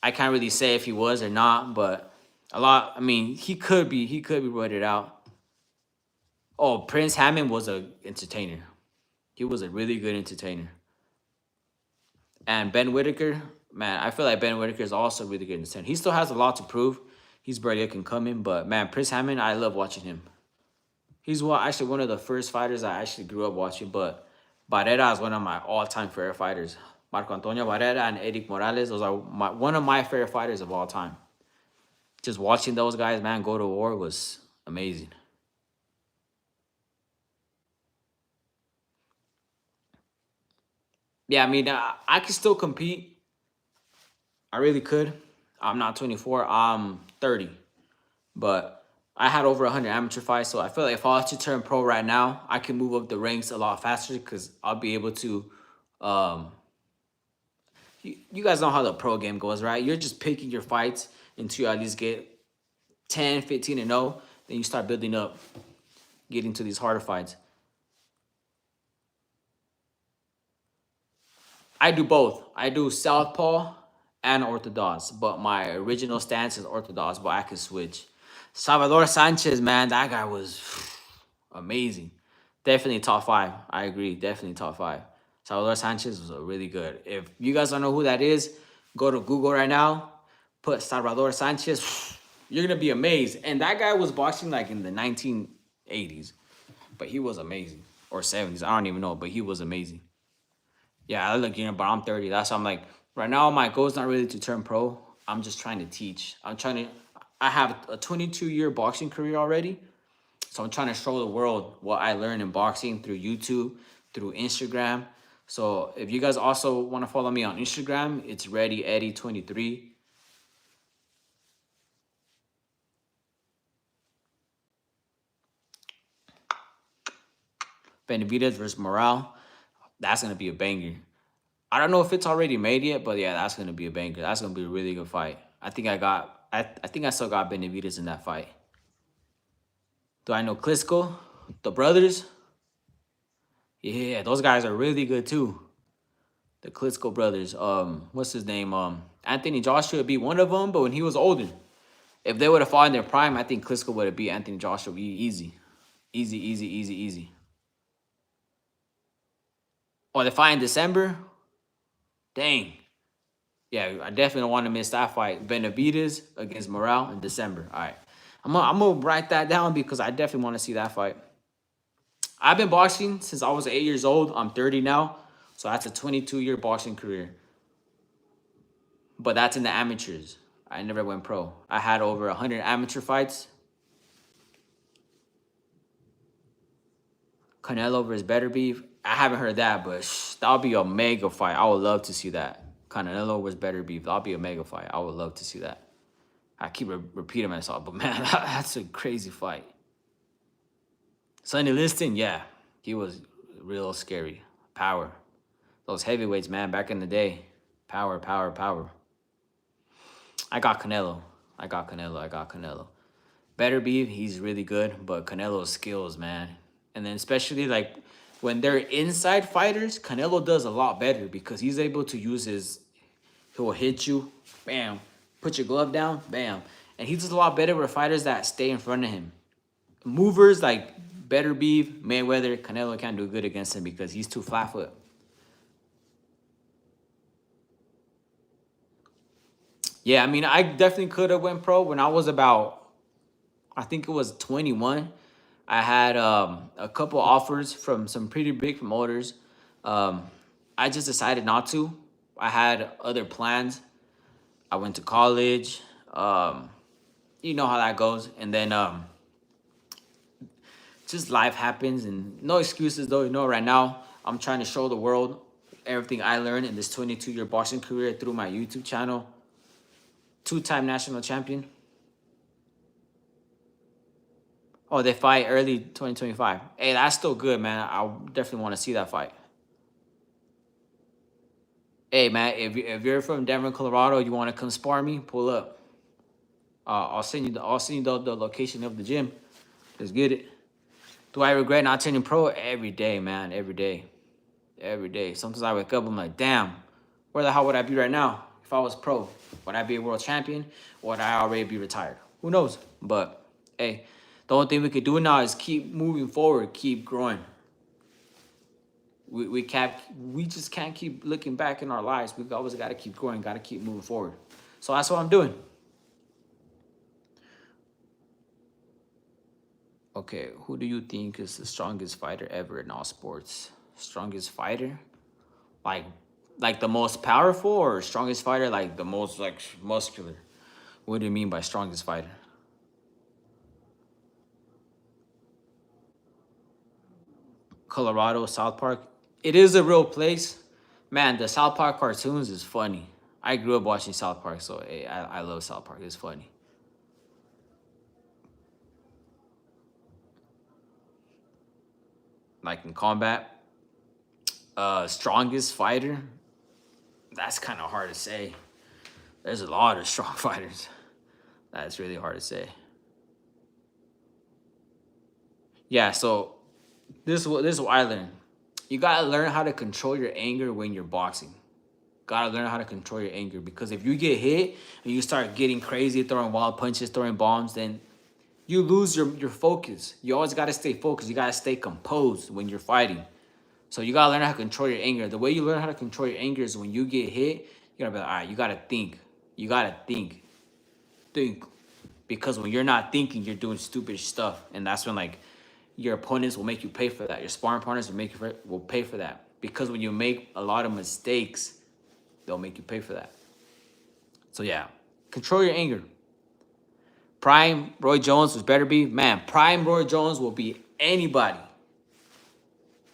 I can't really say if he was or not, but I mean, he could be roided out. Oh, Prince Hammond was a entertainer. He was a really good entertainer. And Ben Whitaker, man, I feel like Ben Whitaker is also really good entertainer. He still has a lot to prove. He's barely up and coming, but man, Prince Hammond, I love watching him. He's actually one of the first fighters I actually grew up watching, but Barrera is one of my all-time favorite fighters. Marco Antonio Barrera and Eric Morales, those are one of my favorite fighters of all time. Just watching those guys, man, go to war was amazing. Yeah, I mean, I could still compete. I really could. I'm not 24. I'm 30. But I had over 100 amateur fights, so I feel like if I was to turn pro right now, I can move up the ranks a lot faster because I'll be able to. Um, you guys know how the pro game goes, right? You're just picking your fights until you at least get 10, 15, and 0. Then you start building up, getting to these harder fights. I do both. I do southpaw and orthodox, but my original stance is orthodox, but I can switch. Salvador Sanchez, man, that guy was amazing. Definitely top five. I agree. Definitely top five. Salvador Sanchez was really good. If you guys don't know who that is, go to Google right now, put Salvador Sanchez. You're gonna be amazed. And that guy was boxing like in the 1980s, but he was amazing. Or 70s. I don't even know, but he was amazing. Yeah, I look young, but I'm 30. That's why I'm like, right now my goal is not really to turn pro. I'm just trying to teach. I have a 22-year boxing career already. So I'm trying to show the world what I learned in boxing through YouTube, through Instagram. So if you guys also want to follow me on Instagram, it's ReadyEddie23. Benavidez versus Morale. That's gonna be a banger. I don't know if it's already made yet, but yeah, that's gonna be a banger. That's gonna be a really good fight. I think I still got Benavidez in that fight. Do I know Klitschko? The brothers? Yeah, those guys are really good too. The Klitschko brothers. What's his name? Anthony Joshua would be one of them, but when he was older, if they would have fought in their prime, I think Klitschko would have beat Anthony Joshua easy, easy, easy, easy, easy. Or they fight in December. Dang. Yeah, I definitely don't want to miss that fight. Benavidez against Morale in December. All right. I'm gonna write that down because I definitely want to see that fight. I've been boxing since I was 8 years old. I'm 30 now. So that's a 22-year boxing career. But that's in the amateurs. I never went pro. I had over 100 amateur fights. Canelo versus Better Beef. I haven't heard that, but that'll be a mega fight. I would love to see that. Canelo versus Better Beef. That'll be a mega fight. I would love to see that. I keep repeating myself, but man, that's a crazy fight. Sonny Liston, yeah, he was real scary. Power. Those heavyweights, man, back in the day. Power, power, power. I got Canelo. I got Canelo. I got Canelo. Better Beef, he's really good, but Canelo's skills, man. And then especially like when they're inside fighters, Canelo does a lot better because he's able to use he'll hit you, bam, put your glove down, bam. And he does a lot better with fighters that stay in front of him. Movers like Better Beef, Mayweather, Canelo can't do good against him because he's too flat foot. Yeah, I mean, I definitely could have went pro when I was about, I think it was 21. I had a couple offers from some pretty big promoters. Um, I just decided not to. I had other plans. I went to college. You know how that goes. And then just life happens and no excuses though. You know, right now I'm trying to show the world everything I learned in this 22-year boxing career through my YouTube channel. Two-time national champion. Oh, they fight early 2025. Hey, that's still good, man. I definitely want to see that fight. Hey, man, if you're from Denver, Colorado, you want to come spar me, pull up. I'll send you the location of the gym. Let's get it. Do I regret not turning pro? Every day, man. Every day. Every day. Sometimes I wake up, I'm like, damn, where the hell would I be right now if I was pro? Would I be a world champion? Or would I already be retired? Who knows? But, hey, the only thing we could do now is keep moving forward, keep growing. We just can't keep looking back in our lives. We've always got to keep growing, got to keep moving forward. So that's what I'm doing. Okay, who do you think is the strongest fighter ever in all sports? Strongest fighter? Like like the most powerful or strongest fighter like the most like muscular? What do you mean by strongest fighter? Colorado, South Park. It is a real place. Man, the South Park cartoons is funny. I grew up watching South Park, so hey, I love South Park. It's funny. Like in combat, strongest fighter. That's kind of hard to say. There's a lot of strong fighters. That's really hard to say. Yeah, so this is what I learned. You gotta learn how to control your anger when you're boxing. Gotta learn how to control your anger, because if you get hit and you start getting crazy, throwing wild punches, throwing bombs, then you lose your focus. You always gotta stay focused. You gotta stay composed when you're fighting. So you gotta learn how to control your anger. The way you learn how to control your anger is when you get hit, you gotta be like, all right, you gotta think. You gotta think. Because when you're not thinking, you're doing stupid stuff, and that's when like your opponents will make you pay for that. Your sparring partners will pay for that, because when you make a lot of mistakes, they'll make you pay for that. So yeah, control your anger. Prime Roy Jones was better be, man. Prime Roy Jones will be anybody.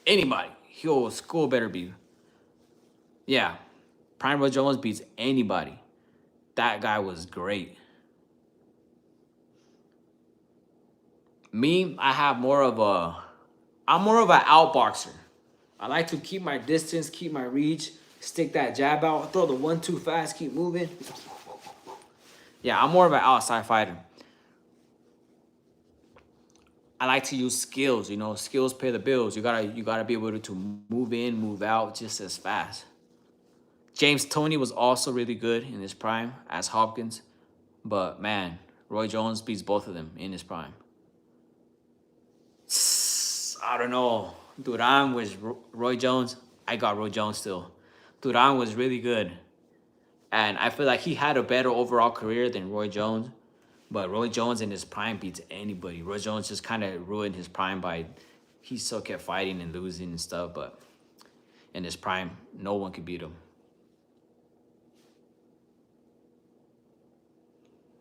Anybody. He'll school better be. Yeah, Prime Roy Jones beats anybody. That guy was great. Me, I'm more of an outboxer. I like to keep my distance, keep my reach, stick that jab out, throw the 1-2 fast, keep moving. Yeah, I'm more of an outside fighter. I like to use skills. You know, skills pay the bills. You gotta be able to move in, move out just as fast. James Toney was also really good in his prime as Hopkins, but man, Roy Jones beats both of them in his prime. I don't know. Duran was Roy Jones. I got Roy Jones still. Duran was really good. And I feel like he had a better overall career than Roy Jones. But Roy Jones in his prime beats anybody. Roy Jones just kind of ruined his prime by he still kept fighting and losing and stuff. But in his prime, no one could beat him.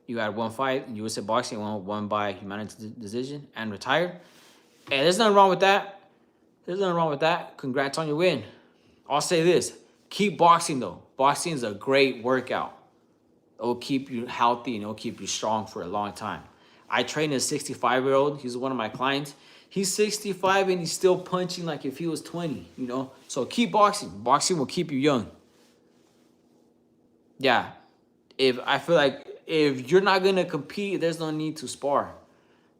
You had one fight, USA Boxing, won by unanimous decision and retired. Hey, there's nothing wrong with that. There's nothing wrong with that. Congrats on your win. I'll say this. Keep boxing, though. Boxing is a great workout. It'll keep you healthy and it'll keep you strong for a long time. I trained a 65-year-old. He's one of my clients. He's 65 and he's still punching like if he was 20, you know? So keep boxing. Boxing will keep you young. Yeah. I feel like if you're not going to compete, there's no need to spar.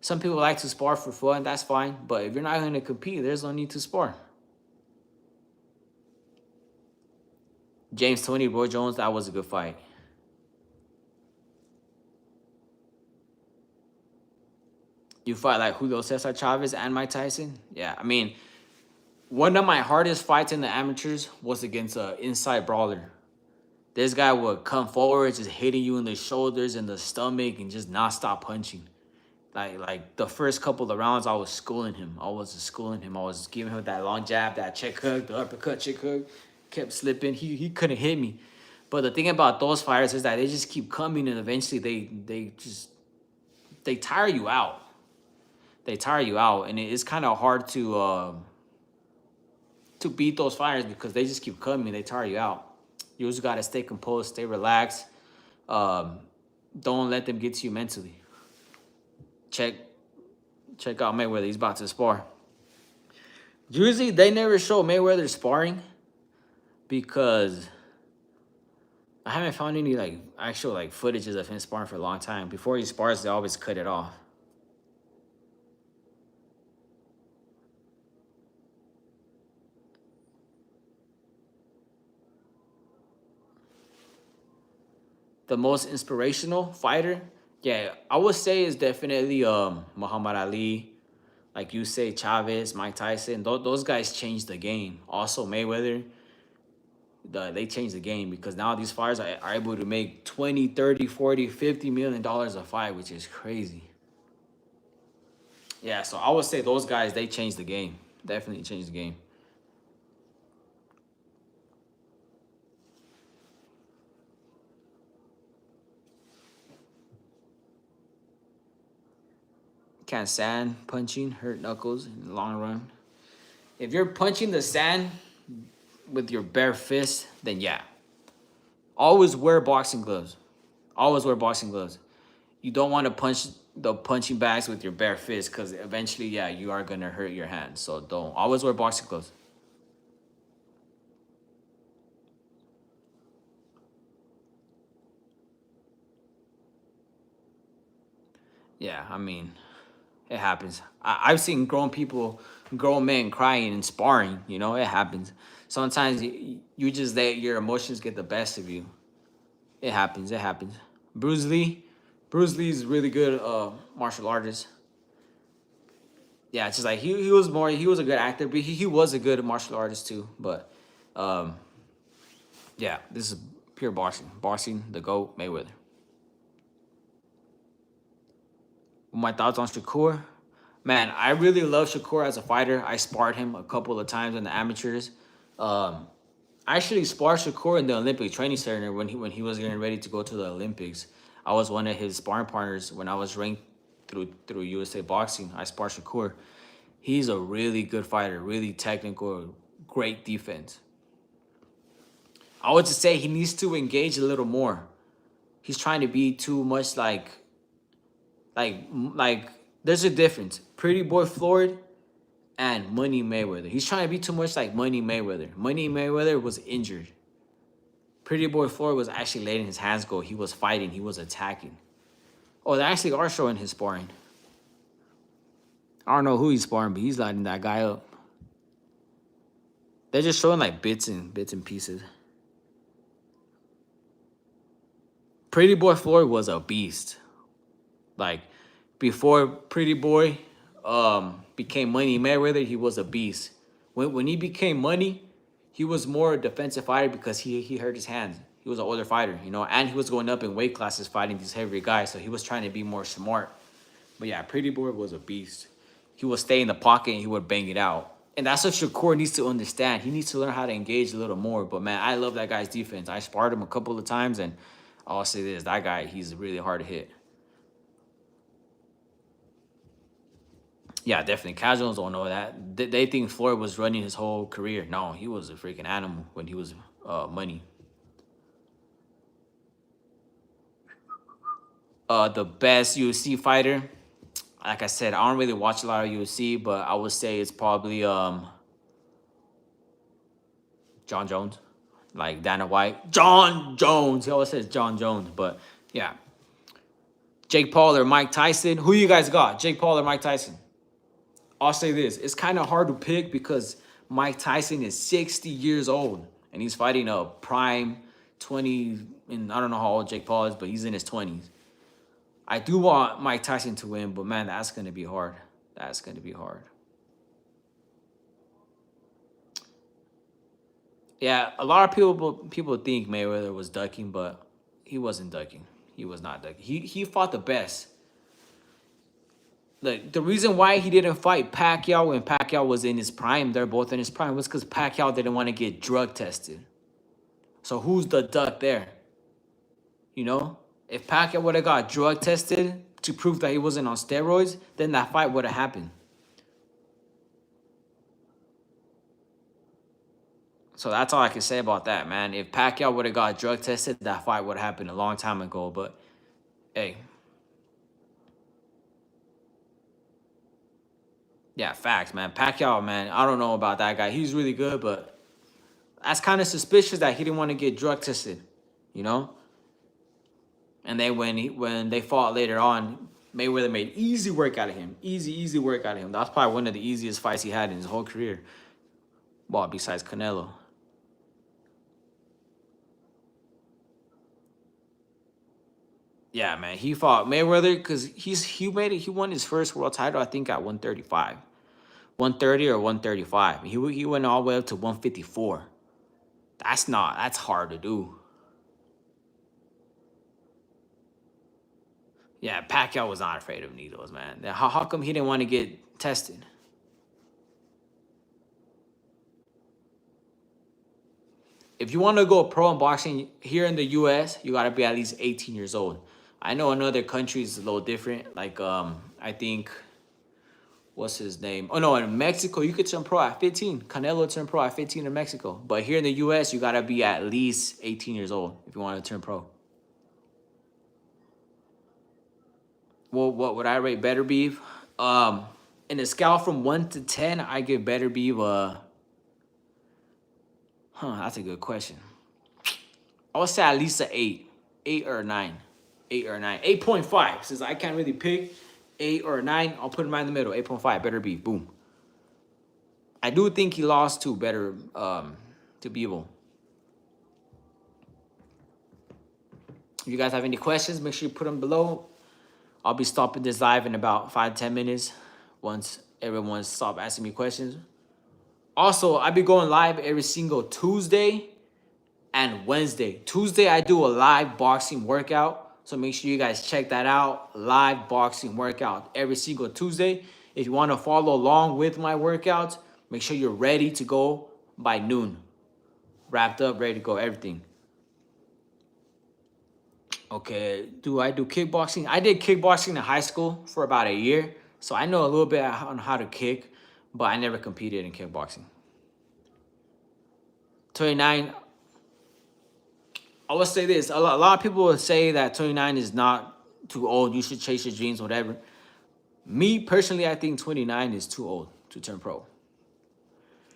Some people like to spar for fun. That's fine. But if you're not going to compete, there's no need to spar. James Toney, Roy Jones, that was a good fight. You fight like Julio Cesar Chavez and Mike Tyson? Yeah, I mean, one of my hardest fights in the amateurs was against an inside brawler. This guy would come forward, just hitting you in the shoulders and the stomach and just not stop punching. Like the first couple of rounds, I was schooling him. I was giving him that long jab, that check hook, the uppercut, check hook. Kept slipping. He couldn't hit me. But the thing about those fighters is that they just keep coming, and eventually they tire you out. They tire you out, and it's kind of hard to beat those fighters because they just keep coming. They tire you out. You just gotta stay composed, stay relaxed. Don't let them get to you mentally. Check out Mayweather. He's about to spar. Usually they never show Mayweather sparring because I haven't found any like actual like footages of him sparring for a long time. Before he spars, they always cut it off. The most inspirational fighter, yeah, I would say is definitely Muhammad Ali, like you say, Chavez, Mike Tyson. Those guys changed the game. Also Mayweather, they changed the game because now these fighters are able to make 20, 30, 40, $50 million a fight, which is crazy. Yeah, so I would say those guys, they changed the game. Definitely changed the game. Can sand punching hurt knuckles in the long run? If you're punching the sand with your bare fist, then yeah. Always wear boxing gloves. Always wear boxing gloves. You don't want to punch the punching bags with your bare fist because eventually, yeah, you are gonna hurt your hands. So don't. Always wear boxing gloves. Yeah, I mean, it happens. I've seen grown men crying and sparring. You know, it happens. Sometimes you just let your emotions get the best of you. It happens. It happens. Bruce Lee, Bruce Lee is really good martial artist. Yeah, it's just like he was a good actor, but he was a good martial artist too. But um, yeah, this is pure boxing. Boxing, the GOAT, Mayweather. My thoughts on Shakur? Man, I really love Shakur as a fighter. I sparred him a couple of times in the amateurs. Um, I actually sparred Shakur in the Olympic Training Center when he was getting ready to go to the Olympics. I was one of his sparring partners when I was ranked through USA Boxing. I sparred Shakur. He's a really good fighter, really technical, great defense. I would just say he needs to engage a little more. He's trying to be too much like there's a difference. Pretty boy Floyd and Money Mayweather. He's trying to be too much like Money Mayweather. Money Mayweather was injured. Pretty boy Floyd was actually letting his hands go. He was fighting. He was attacking. Oh, they actually are showing his sparring. I don't know who he's sparring, but he's lighting that guy up. They're just showing like bits and pieces. Pretty boy Floyd was a beast. Like before Pretty Boy became Money Mayweather, he was a beast. When he became Money, he was more a defensive fighter because he hurt his hands. He was an older fighter, you know, and he was going up in weight classes fighting these heavier guys, so he was trying to be more smart. But yeah, Pretty Boy was a beast. He would stay in the pocket and he would bang it out. And that's what Shakur needs to understand. He needs to learn how to engage a little more. But man, I love that guy's defense. I sparred him a couple of times, and I'll say this: that guy, he's really hard to hit. Yeah, definitely. Casuals don't know that. They think Floyd was running his whole career. No, he was a freaking animal when he was Money. The best UFC fighter. Like I said, I don't really watch a lot of UFC, but I would say it's probably John Jones, like Dana White. John Jones. He always says John Jones, but yeah. Jake Paul or Mike Tyson. Who you guys got? Jake Paul or Mike Tyson? I'll say this: it's kind of hard to pick because Mike Tyson is 60 years old and he's fighting a prime 20. And I don't know how old Jake Paul is, but he's in his 20s. I do want Mike Tyson to win, but man, that's gonna be hard. That's gonna be hard. Yeah, a lot of people think Mayweather was ducking, but he wasn't ducking. He was not ducking. He fought the best. Like the reason why he didn't fight Pacquiao when Pacquiao was in his prime, they're both in his prime, was because Pacquiao didn't want to get drug tested. So who's the duck there? You know, if Pacquiao would have got drug tested to prove that he wasn't on steroids, then that fight would have happened. So that's all I can say about that, man. If Pacquiao would have got drug tested, that fight would have happened a long time ago. But hey, yeah, facts, man. Pacquiao, man, I don't know about that guy. He's really good, but that's kind of suspicious that he didn't want to get drug tested, you know? And then when they fought later on, Mayweather made easy work out of him. Easy work out of him. That's probably one of the easiest fights he had in his whole career. Well, besides Canelo. Yeah, man, he fought Mayweather because he won his first world title I think at 135, 130 or 135. He went all the way up to 154. That's hard to do. Yeah, Pacquiao was not afraid of needles, man. How come he didn't want to get tested? If you want to go pro in boxing here in the U.S., you got to be at least 18 years old. I know in other countries it's a little different. Like I think what's his name? Oh no, in Mexico you could turn pro at 15. Canelo turned pro at 15 in Mexico. But here in the US, you gotta be at least 18 years old if you want to turn pro. Well, what would I rate Better Beef? In a scale from 1 to 10, I give Better Beef that's a good question. I would say at least an 8 or 9. 8 or 9. 8.5. Since I can't really pick 8 or 9, I'll put him right in the middle. 8.5. Better Beef. Boom. I do think he lost to Bivol. If you guys have any questions, make sure you put them below. I'll be stopping this live in about 5-10 minutes once everyone stops asking me questions. Also, I'll be going live every single Tuesday and Wednesday. Tuesday, I do a live boxing workout. So make sure you guys check that out. Live boxing workout every single Tuesday. If you want to follow along with my workouts, make sure you're ready to go by noon. Wrapped up, ready to go, everything. Okay, do I do kickboxing? I did kickboxing in high school for about a year. So I know a little bit on how to kick, but I never competed in kickboxing. 29, I will say this. A lot of people will say that 29 is not too old. You should chase your dreams, whatever. Me, personally, I think 29 is too old to turn pro.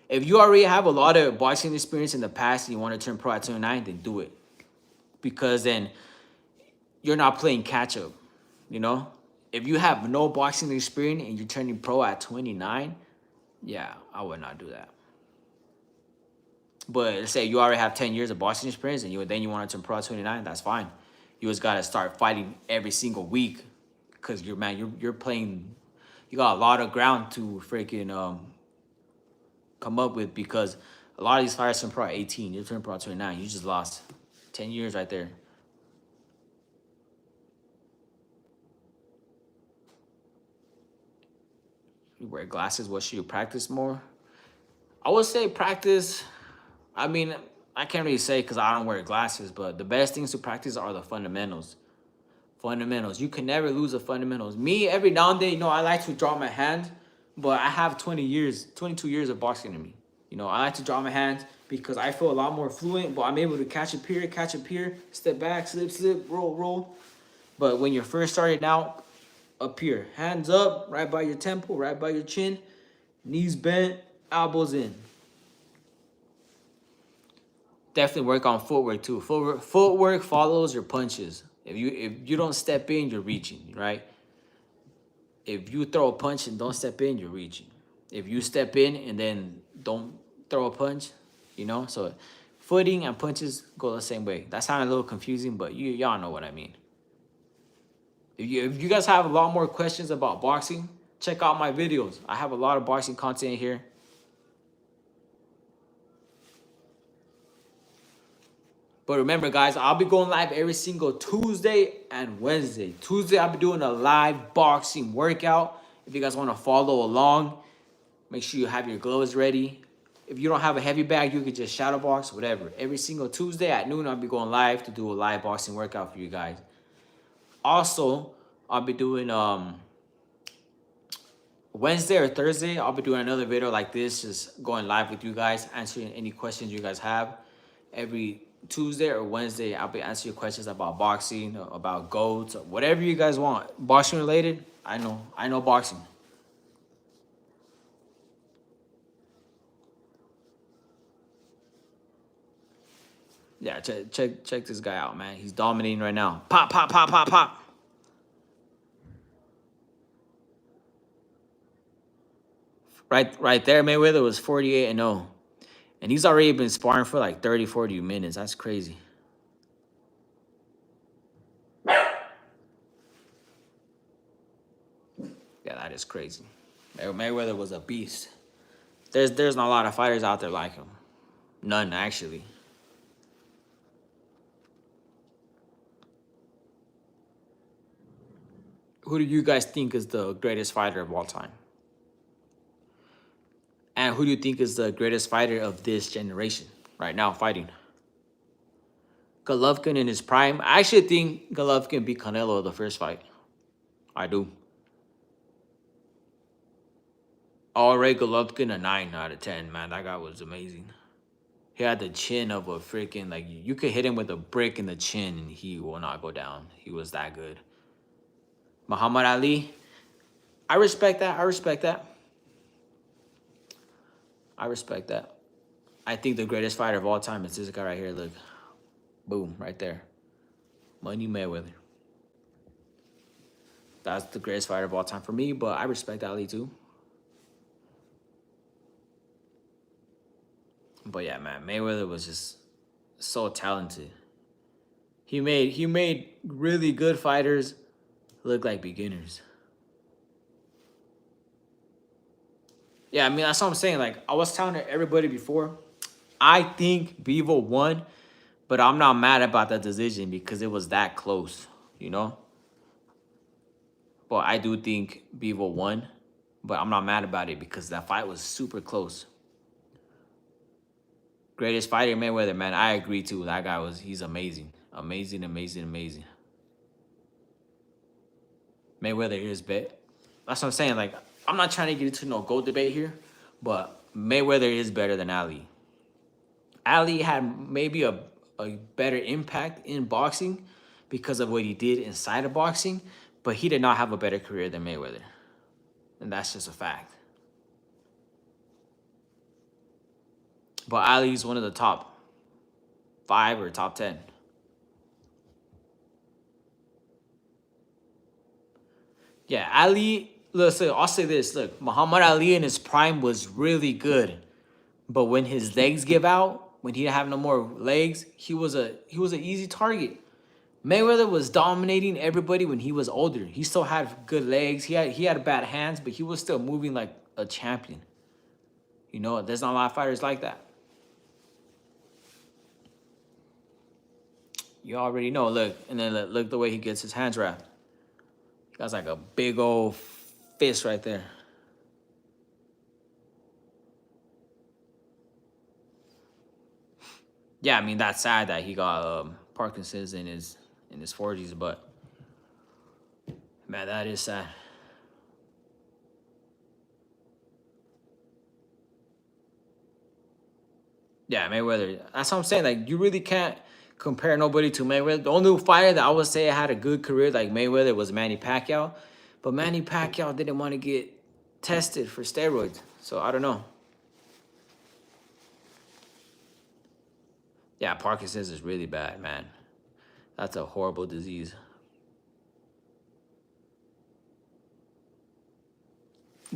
If you already have a lot of boxing experience in the past and you want to turn pro at 29, then do it. Because then you're not playing catch up, you know? If you have no boxing experience and you're turning pro at 29, yeah, I would not do that. But let's say you already have 10 years of boxing experience and you want to turn pro at 29, that's fine. You just got to start fighting every single week because you're playing, you got a lot of ground to freaking come up with because a lot of these fighters turn pro at 18, you turn pro at 29, you just lost 10 years right there. You wear glasses, what should you practice more? I would say practice. I mean, I can't really say because I don't wear glasses, but the best things to practice are the fundamentals. Fundamentals. You can never lose the fundamentals. Me, every now and then, I like to draw my hand, but I have 22 years of boxing in me. I like to draw my hands because I feel a lot more fluent, but I'm able to catch up here, step back, slip, roll. But when you're first starting out, up here, hands up, right by your temple, right by your chin, knees bent, elbows in. Definitely work on footwork too. Footwork follows your punches. If you don't step in, you're reaching, right? If you throw a punch and don't step in, you're reaching. If you step in and then don't throw a punch, so footing and punches go the same way. That sounded a little confusing, but y'all know what I mean. If you guys have a lot more questions about boxing, check out my videos. I have a lot of boxing content here. But remember, guys, I'll be going live every single Tuesday and Wednesday. Tuesday, I'll be doing a live boxing workout. If you guys want to follow along, make sure you have your gloves ready. If you don't have a heavy bag, you can just shadow box, whatever. Every single Tuesday at noon, I'll be going live to do a live boxing workout for you guys. Also, I'll be doing Wednesday or Thursday, I'll be doing another video like this, just going live with you guys, answering any questions you guys have. Every Tuesday or Wednesday, I'll be answering questions about boxing, about GOATs, whatever you guys want. Boxing related, I know boxing. Yeah, check this guy out, man. He's dominating right now. Pop, pop, pop, pop, pop. Right there, Mayweather was 48-0. And he's already been sparring for like 30, 40 minutes. That's crazy. Yeah, that is crazy. Mayweather was a beast. There's not a lot of fighters out there like him. None, actually. Who do you guys think is the greatest fighter of all time? And who do you think is the greatest fighter of this generation right now fighting? Golovkin in his prime. I actually think Golovkin beat Canelo the first fight. I do. Already Golovkin a 9 out of 10. Man, that guy was amazing. He had the chin of a freaking, like, you could hit him with a brick in the chin and he will not go down. He was that good. Muhammad Ali, I respect that. I respect that. I respect that. I think the greatest fighter of all time is this guy right here. Look. Boom, right there. Money Mayweather. That's the greatest fighter of all time for me, but I respect Ali too. But yeah, man, Mayweather was just so talented. He made really good fighters look like beginners. Yeah, I mean, that's what I'm saying. Like, I was telling everybody before, I think Bivol won, but I'm not mad about that decision because it was that close, you know? But I do think Bivol won, but I'm not mad about it because that fight was super close. Greatest fighter, Mayweather, man. I agree too. That guy he's amazing. Amazing, amazing, amazing. Mayweather is bet. That's what I'm saying. Like, I'm not trying to get into no GOAT debate here, but Mayweather is better than Ali. Ali had maybe a better impact in boxing because of what he did inside of boxing, but he did not have a better career than Mayweather. And that's just a fact. But Ali's one of the top 5 or top 10. Yeah, Ali, listen, I'll say this. Look, Muhammad Ali in his prime was really good. But when his legs give out, when he didn't have no more legs, he was an easy target. Mayweather was dominating everybody when he was older. He still had good legs. He had bad hands, but he was still moving like a champion. You know, there's not a lot of fighters like that. You already know. Look, and then look the way he gets his hands wrapped. He got like a big old fist right there. Yeah, I mean, that's sad that he got Parkinson's in his 40s, but man, that is sad. Yeah, Mayweather. That's what I'm saying. Like, you really can't compare nobody to Mayweather. The only fighter that I would say had a good career like Mayweather was Manny Pacquiao, but Manny Pacquiao didn't want to get tested for steroids, so I don't know. Yeah, Parkinson's is really bad, man. That's a horrible disease.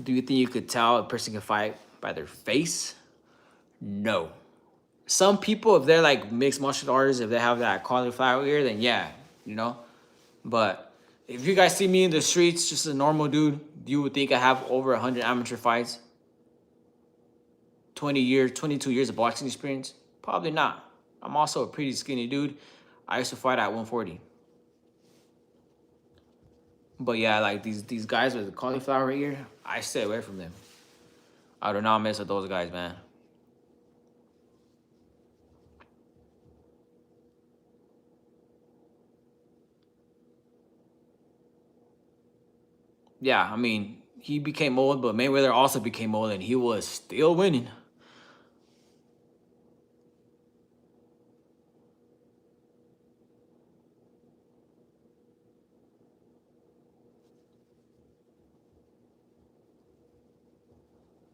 Do you think you could tell a person can fight by their face? No. Some people, if they're like mixed martial artists, if they have that cauliflower ear, then yeah, you know. But if you guys see me in the streets, just a normal dude, you would think I have over 100 amateur fights, 20 years, 22 years of boxing experience. Probably not. I'm also a pretty skinny dude. I used to fight at 140. But yeah, like these guys with the cauliflower ear, I stay away from them. I do not mess with those guys, man. Yeah, I mean, he became old, but Mayweather also became old, and he was still winning.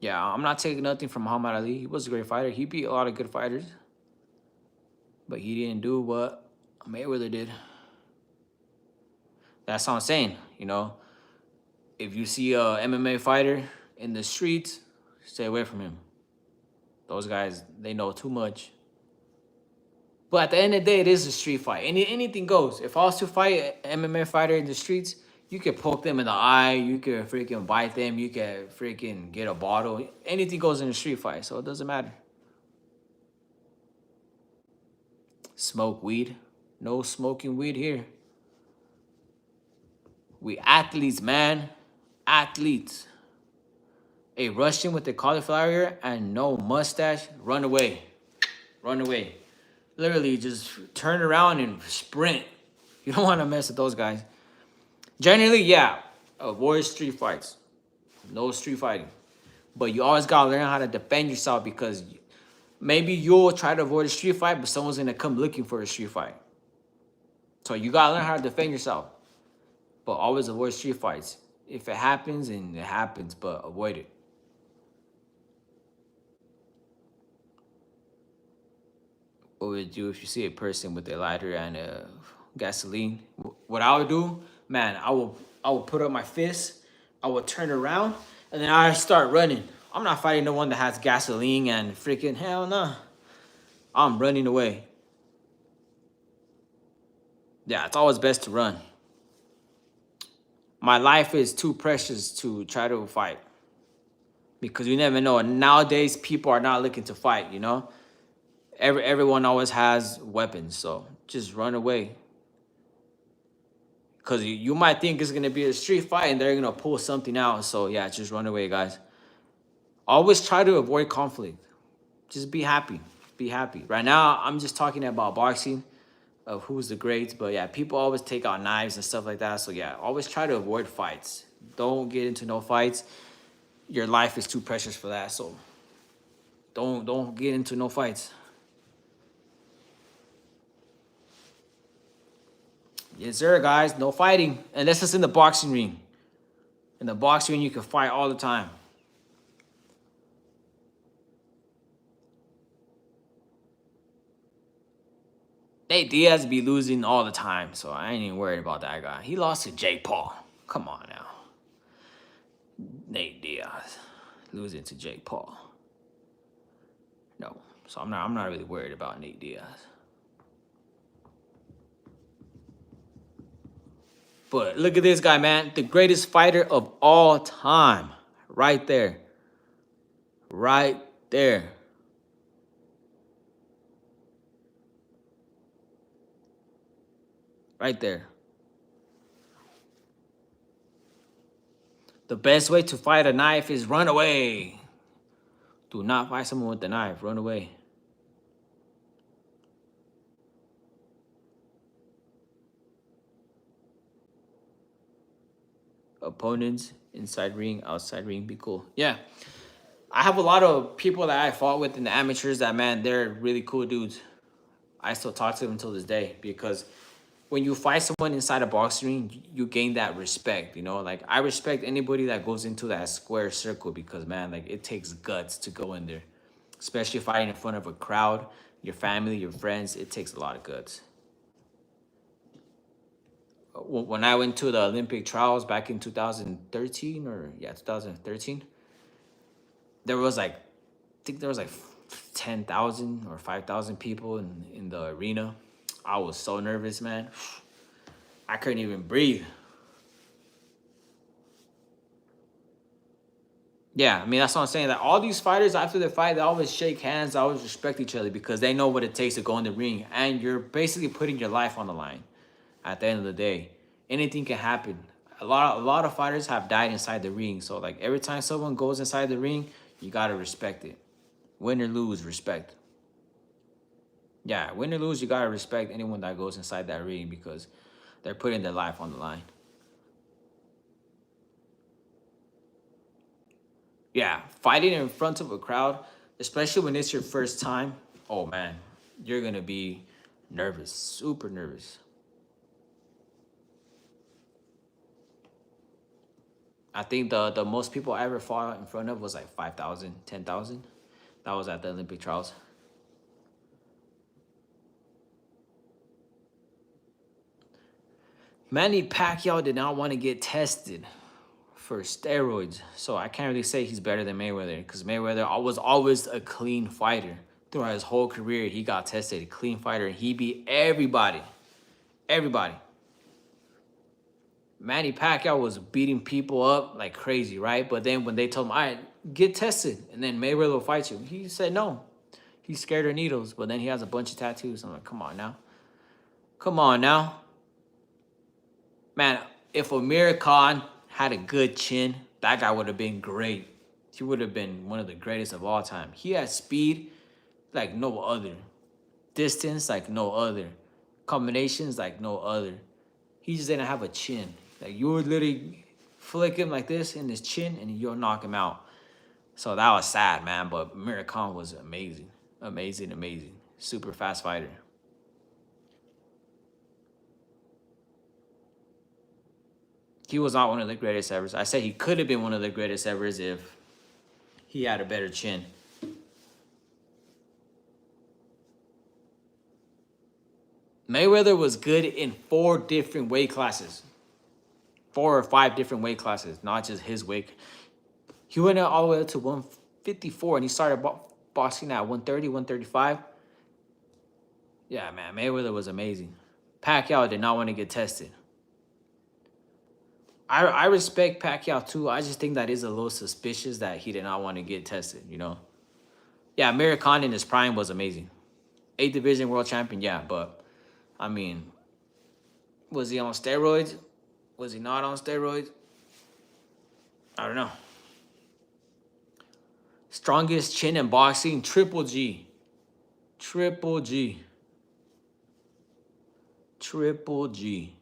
Yeah, I'm not taking nothing from Muhammad Ali. He was a great fighter. He beat a lot of good fighters, but he didn't do what Mayweather did. That's what I'm saying, you know. If you see a MMA fighter in the streets, stay away from him. Those guys, they know too much. But at the end of the day, it is a street fight. Anything goes. If I was to fight an MMA fighter in the streets, you could poke them in the eye, you could freaking bite them, you could freaking get a bottle. Anything goes in a street fight, so it doesn't matter. Smoke weed. No smoking weed here. We athletes, man. Athletes. A Russian with a cauliflower ear and no mustache, run away. Run away. Literally just turn around and sprint. You don't want to mess with those guys. Generally, yeah, avoid street fights. No street fighting. But you always gotta learn how to defend yourself, because maybe you'll try to avoid a street fight, but someone's gonna come looking for a street fight. So you gotta learn how to defend yourself, but always avoid street fights. If it happens, and it happens, but avoid it. What would you do if you see a person with a lighter and gasoline? What I would do, man, I will put up my fist, I will turn around, and then I start running. I'm not fighting the one that has gasoline and freaking hell no. I'm running away. Yeah, it's always best to run. My life is too precious to try to fight, because you never know. Nowadays, people are not looking to fight. Everyone always has weapons, so just run away. Because you might think it's gonna be a street fight and they're gonna pull something out. So yeah, just run away, guys. Always try to avoid conflict. Just be happy. Be happy. Right now, I'm just talking about boxing, of who's the greats. But yeah, people always take out knives and stuff like that. So yeah, always try to avoid fights. Don't get into no fights. Your life is too precious for that. So don't get into no fights. Yes, sir, guys. No fighting. Unless it's in the boxing ring. In the boxing ring, you can fight all the time. Nate Diaz be losing all the time, so I ain't even worried about that guy. He lost to Jake Paul. Come on now. Nate Diaz losing to Jake Paul. No. So I'm not really worried about Nate Diaz. But look at this guy, man. The greatest fighter of all time. Right there. Right there. Right there. The best way to fight a knife is run away. Do not fight someone with a knife. Run away. Opponents, inside ring, outside ring, be cool. Yeah. I have a lot of people that I fought with in the amateurs that, man, they're really cool dudes. I still talk to them until this day, because when you fight someone inside a boxing ring, you gain that respect, Like, I respect anybody that goes into that square circle, because, man, like, it takes guts to go in there. Especially fighting in front of a crowd, your family, your friends, it takes a lot of guts. When I went to the Olympic trials back in 2013, 2013, there was like, I think there was like 10,000 or 5,000 people in the arena. I was so nervous, man. I couldn't even breathe. Yeah, I mean, that's what I'm saying. That all these fighters, after the fight, they always shake hands, they always respect each other, because they know what it takes to go in the ring. And you're basically putting your life on the line at the end of the day. Anything can happen. A lot of fighters have died inside the ring. So, like, every time someone goes inside the ring, you got to respect it. Win or lose, respect. Yeah, win or lose, you got to respect anyone that goes inside that ring, because they're putting their life on the line. Yeah, fighting in front of a crowd, especially when it's your first time, oh man, you're going to be nervous, super nervous. I think the most people I ever fought in front of was like 5,000, 10,000. That was at the Olympic trials. Manny Pacquiao did not want to get tested for steroids, so I can't really say he's better than Mayweather, because Mayweather was always a clean fighter. Throughout his whole career, he got tested, a clean fighter. He beat everybody. Everybody. Manny Pacquiao was beating people up like crazy, right? But then when they told him, all right, get tested, and then Mayweather will fight you, he said no. He's scared of needles, but then he has a bunch of tattoos. I'm like, come on now. Come on now. Man, if Amir Khan had a good chin, that guy would have been great. He would have been one of the greatest of all time. He had speed like no other. Distance like no other. Combinations like no other. He just didn't have a chin. Like, you would literally flick him like this in his chin and you'll knock him out. So that was sad, man. But Amir Khan was amazing. Amazing, amazing. Super fast fighter. He was not one of the greatest ever. I said he could have been one of the greatest ever if he had a better chin. Mayweather was good in 4 different weight classes. 4 or 5 different weight classes, not just his weight. He went all the way up to 154 and he started boxing at 130, 135. Yeah, man, Mayweather was amazing. Pacquiao did not want to get tested. I respect Pacquiao too. I just think that is a little suspicious that he did not want to get tested, you know? Yeah, Amir Khan in his prime was amazing. 8th division world champion, yeah, but I mean, was he on steroids? Was he not on steroids? I don't know. Strongest chin in boxing, Triple G. Triple G. Triple G.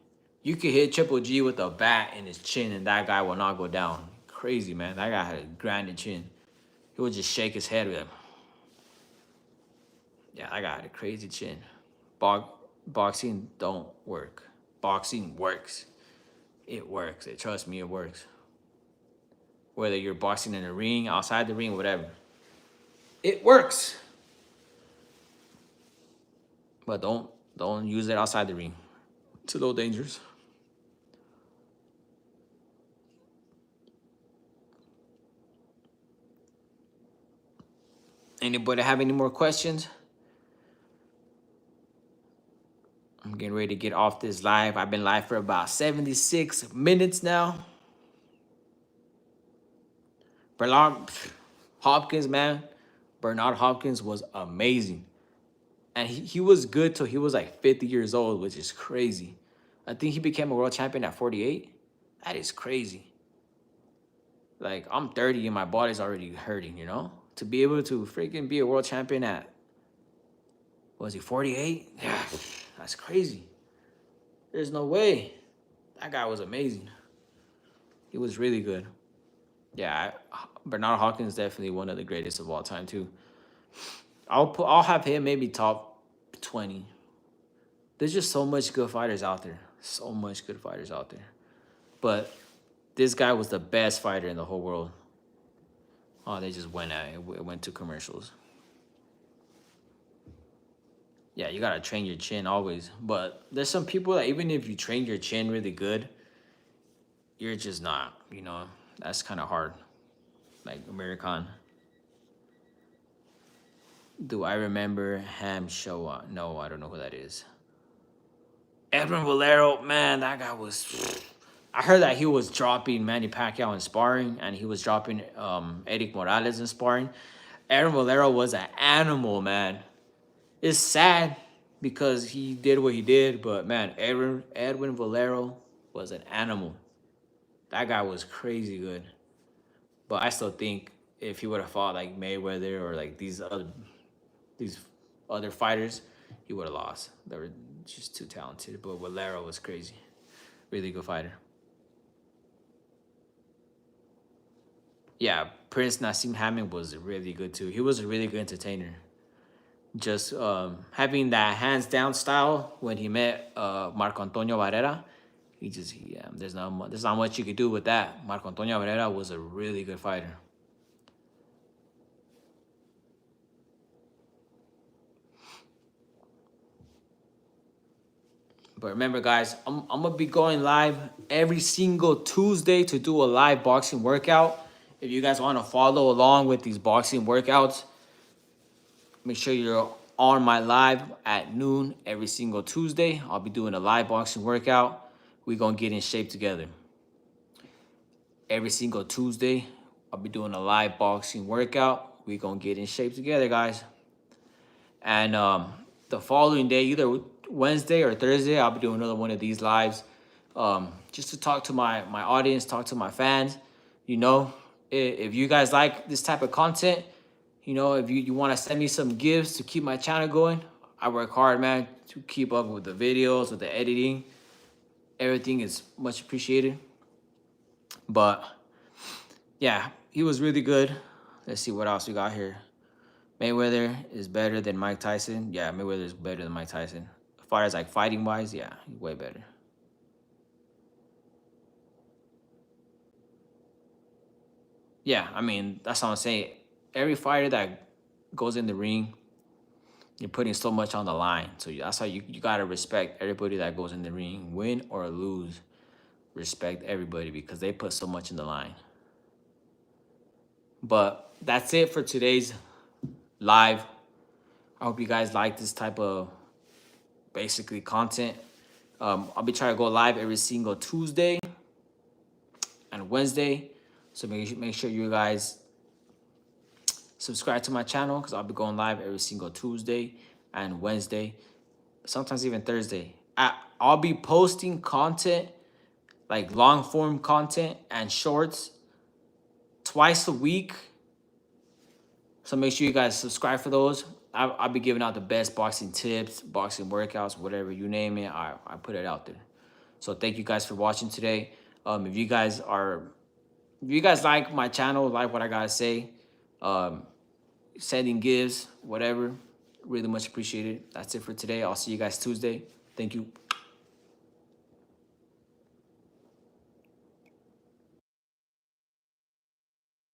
You could hit Triple G with a bat in his chin and that guy will not go down. Crazy, man. That guy had a grinded chin. He would just shake his head with him. Yeah, that guy had a crazy chin. Boxing don't work. Boxing works. It works. Trust me, it works. Whether you're boxing in a ring, outside the ring, whatever. It works. But don't use it outside the ring. It's a little dangerous. Anybody have any more questions? I'm getting ready to get off this live. I've been live for about 76 minutes now. Bernard Hopkins, man. Bernard Hopkins was amazing. And he was good till he was like 50 years old, which is crazy. I think he became a world champion at 48. That is crazy. Like, I'm 30 and my body's already hurting, you know? To be able to freaking be a world champion at, was he 48? Yeah, that's crazy. There's no way. That guy was amazing. He was really good. Yeah, Bernard Hopkins definitely one of the greatest of all time too. I'll have him maybe top 20. There's just so much good fighters out there. So much good fighters out there. But this guy was the best fighter in the whole world. Oh, they just went at it. It went to commercials. Yeah, you gotta train your chin always. But there's some people that even if you train your chin really good, you're just not, you know. That's kind of hard. Like Amir Khan. Do I remember Ham Showa? No, I don't know who that is. Edwin Valero, man, that guy was... I heard that he was dropping Manny Pacquiao in sparring, and he was dropping Eric Morales in sparring. Edwin Valero was an animal, man. It's sad because he did what he did, but man, Edwin Valero was an animal. That guy was crazy good. But I still think if he would have fought like Mayweather or like these other fighters, he would have lost. They were just too talented. But Valero was crazy. Really good fighter. Yeah, Prince Nassim Hamed was really good too. He was a really good entertainer. Just having that hands down style when he met Marco Antonio Barrera, there's not much you could do with that. Marco Antonio Barrera was a really good fighter. But remember, guys, I'm gonna be going live every single Tuesday to do a live boxing workout. If you guys want to follow along with these boxing workouts, make sure you're on my live at noon every single Tuesday. I'll be doing a live boxing workout. We're going to get in shape together. Every single Tuesday, I'll be doing a live boxing workout. We're going to get in shape together, guys. And the following day, either Wednesday or Thursday, I'll be doing another one of these lives. Just to talk to my audience, talk to my fans. You know, if you guys like this type of content, you know, if you want to send me some gifts to keep my channel going, I work hard, man, to keep up with the videos, with the editing. Everything is much appreciated. But, yeah, he was really good. Let's see what else we got here. Mayweather is better than Mike Tyson. Yeah, Mayweather is better than Mike Tyson. As far as like fighting wise, yeah, way better. Yeah, I mean, that's what I'm saying. Every fighter that goes in the ring, you're putting so much on the line. So that's how you gotta respect everybody that goes in the ring, win or lose. Respect everybody because they put so much in the line. But that's it for today's live. I hope you guys like this type of basically content. I'll be trying to go live every single Tuesday and Wednesday. So make sure you guys subscribe to my channel because I'll be going live every single Tuesday and Wednesday, sometimes even Thursday. I'll be posting content, like long form content and shorts, twice a week. So make sure you guys subscribe for those. I'll be giving out the best boxing tips, boxing workouts, whatever you name it. I put it out there. So thank you guys for watching today. If you guys like my channel, like what I gotta say, sending gifts, whatever, really much appreciated. That's it for today. I'll see you guys Tuesday. Thank you.